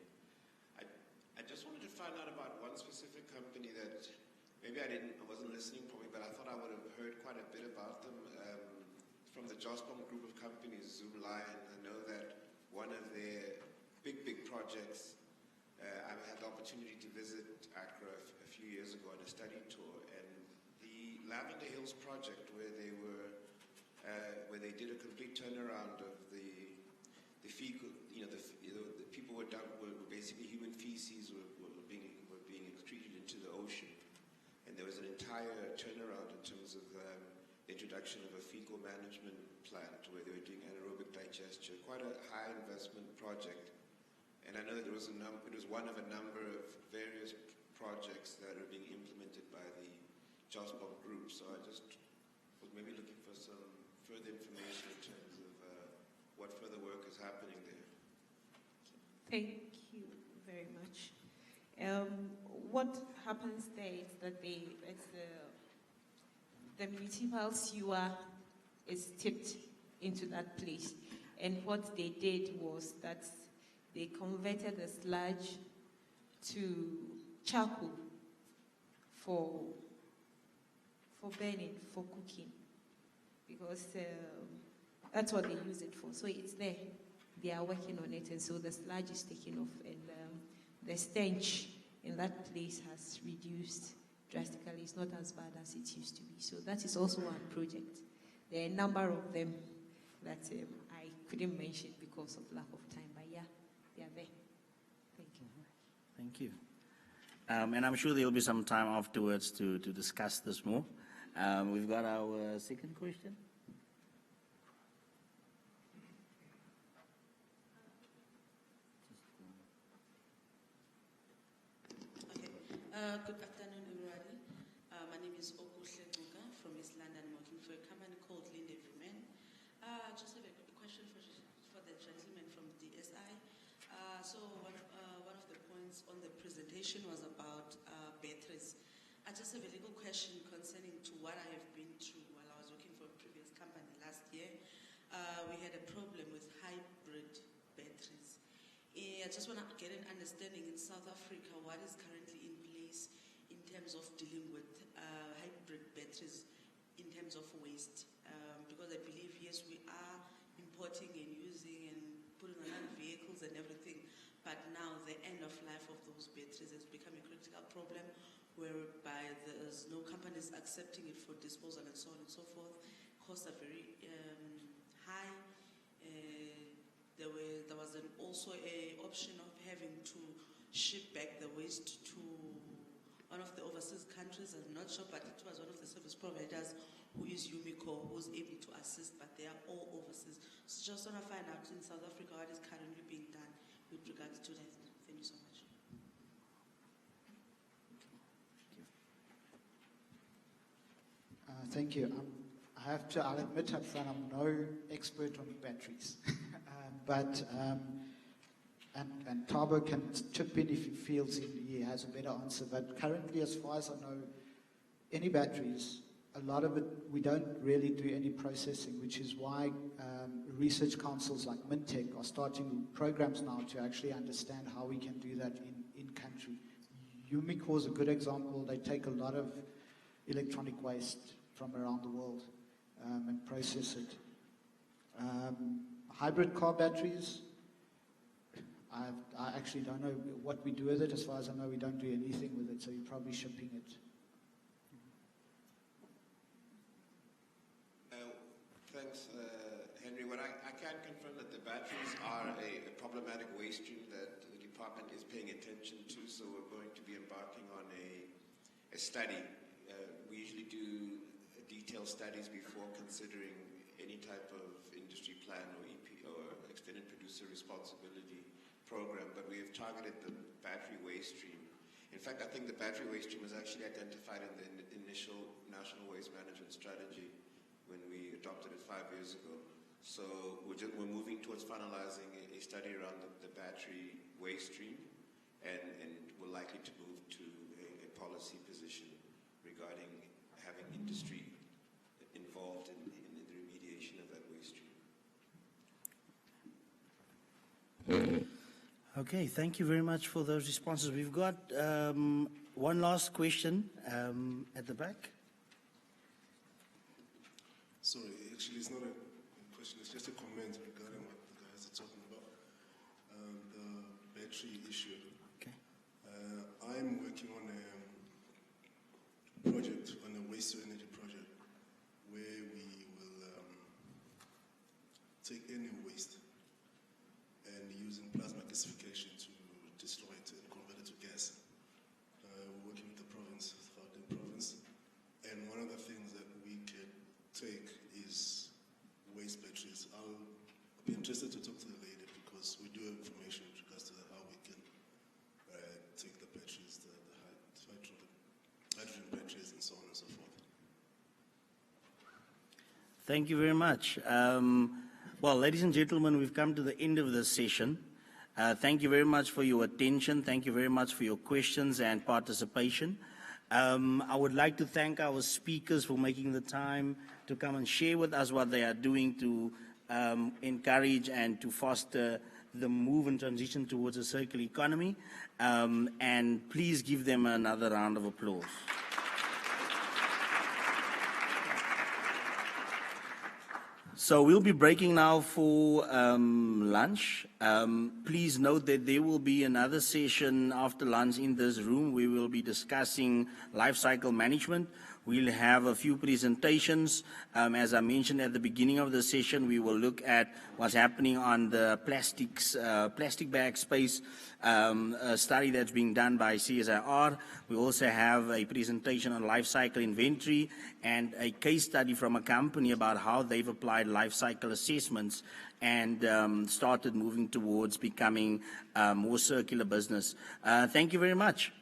I just wanted to find out about one specific company that maybe I wasn't listening properly, but I thought I would have heard quite a bit about them from the Jospom group of companies, Zoom Lion. I know that one of their big projects, I had the opportunity to visit Accra a few years ago on a study tour, and the Lavender Hills project, where they did a complete turnaround of the fecal, the people were basically human feces were being treated into the ocean. And there was an entire turnaround in terms of the introduction of a fecal management plant where they were doing anaerobic digestion, quite a high investment project. And I know that it was one of a number of various projects that are being implemented by the Jospom group. So I just was maybe looking for some further information in terms of what further work is happening there. Thank you very much. What happens there is that the municipal sewer is tipped into that place. And what they did was that they converted the sludge to charcoal for burning, for cooking, because that's what they use it for. So it's there. They are working on it, and so the sludge is taken off, and the stench in that place has reduced drastically. It's not as bad as it used to be. So that is also one project. There are a number of them that I couldn't mention because of lack of time, but yeah, they are there. Thank you. Thank you. And I'm sure there'll be some time afterwards to discuss this more. We've got our second question. Good afternoon, everybody. My name is Okuhle Buka from East London, working for a company called Lind Everyman. I just have a question for the gentleman from DSI. So one of the points on the presentation was about batteries. I just have a little question concerning to what I have been through while I was working for a previous company last year. We had a problem with hybrid batteries. I just want to get an understanding in South Africa what is currently in place in terms of dealing with hybrid batteries in terms of waste. Because I believe, yes, we are importing and using and putting on vehicles and everything, but now the end of life of those batteries has become a critical problem, whereby there's no companies accepting it for disposal and so on and so forth. Costs are very high. There was also an option of having to ship back the waste to one of the overseas countries. I'm not sure, but it was one of the service providers who is Umico, who's able to assist, but they are all overseas. So just want to find out in South Africa what is currently being done with regards to that. Thank you so much. Thank you. I'll admit up front, I'm no expert on batteries. And Thabo can chip in if he feels he has a better answer. But currently, as far as I know, any batteries, a lot of it, we don't really do any processing, which is why research councils like Mintech are starting programs now to actually understand how we can do that in country. Umicore is a good example. They take a lot of electronic waste from around the world and process it. Hybrid car batteries, I actually don't know what we do with it. As far as I know, we don't do anything with it, so you're probably shipping it. Thanks, Henry. What I can confirm that the batteries are a problematic waste stream that the department is paying attention to, so we're going to be embarking on a study. We usually do detailed studies before considering any type of industry plan or EP or extended producer responsibility program, but we have targeted the battery waste stream. In fact, I think the battery waste stream was actually identified in the initial National Waste Management Strategy when we adopted it 5 years ago. So we're moving towards finalizing a study around the battery waste stream, and we're likely to move to a policy position regarding having industry involved in the remediation of that waste stream. Okay, thank you very much for those responses. We've got one last question at the back. Sorry, actually it's not a question, it's just a comment regarding what the guys are talking about, the battery issue. Okay. I'm working on a project, on a waste-to-energy project, where we will take any waste and using plasma gasification to destroy it and convert it to gas. We're working with the province, the province, and one of the things that we can take is waste batteries. I'll be interested to talk to the lady because we do have information with regards to how we can take the batteries, the hydrogen batteries and so on and so forth. Thank you very much. Well, ladies and gentlemen, we've come to the end of this session. Thank you very much for your attention. Thank you very much for your questions and participation. I would like to thank our speakers for making the time to come and share with us what they are doing to encourage and to foster the move and transition towards a circular economy. And please give them another round of applause. So we'll be breaking now for lunch. Please note that there will be another session after lunch in this room. We will be discussing life cycle management. We'll have a few presentations. As I mentioned at the beginning of the session, we will look at what's happening on the plastic bag space, a study that's being done by CSIR. We also have a presentation on life cycle inventory and a case study from a company about how they've applied life cycle assessments and started moving towards becoming a more circular business. Thank you very much.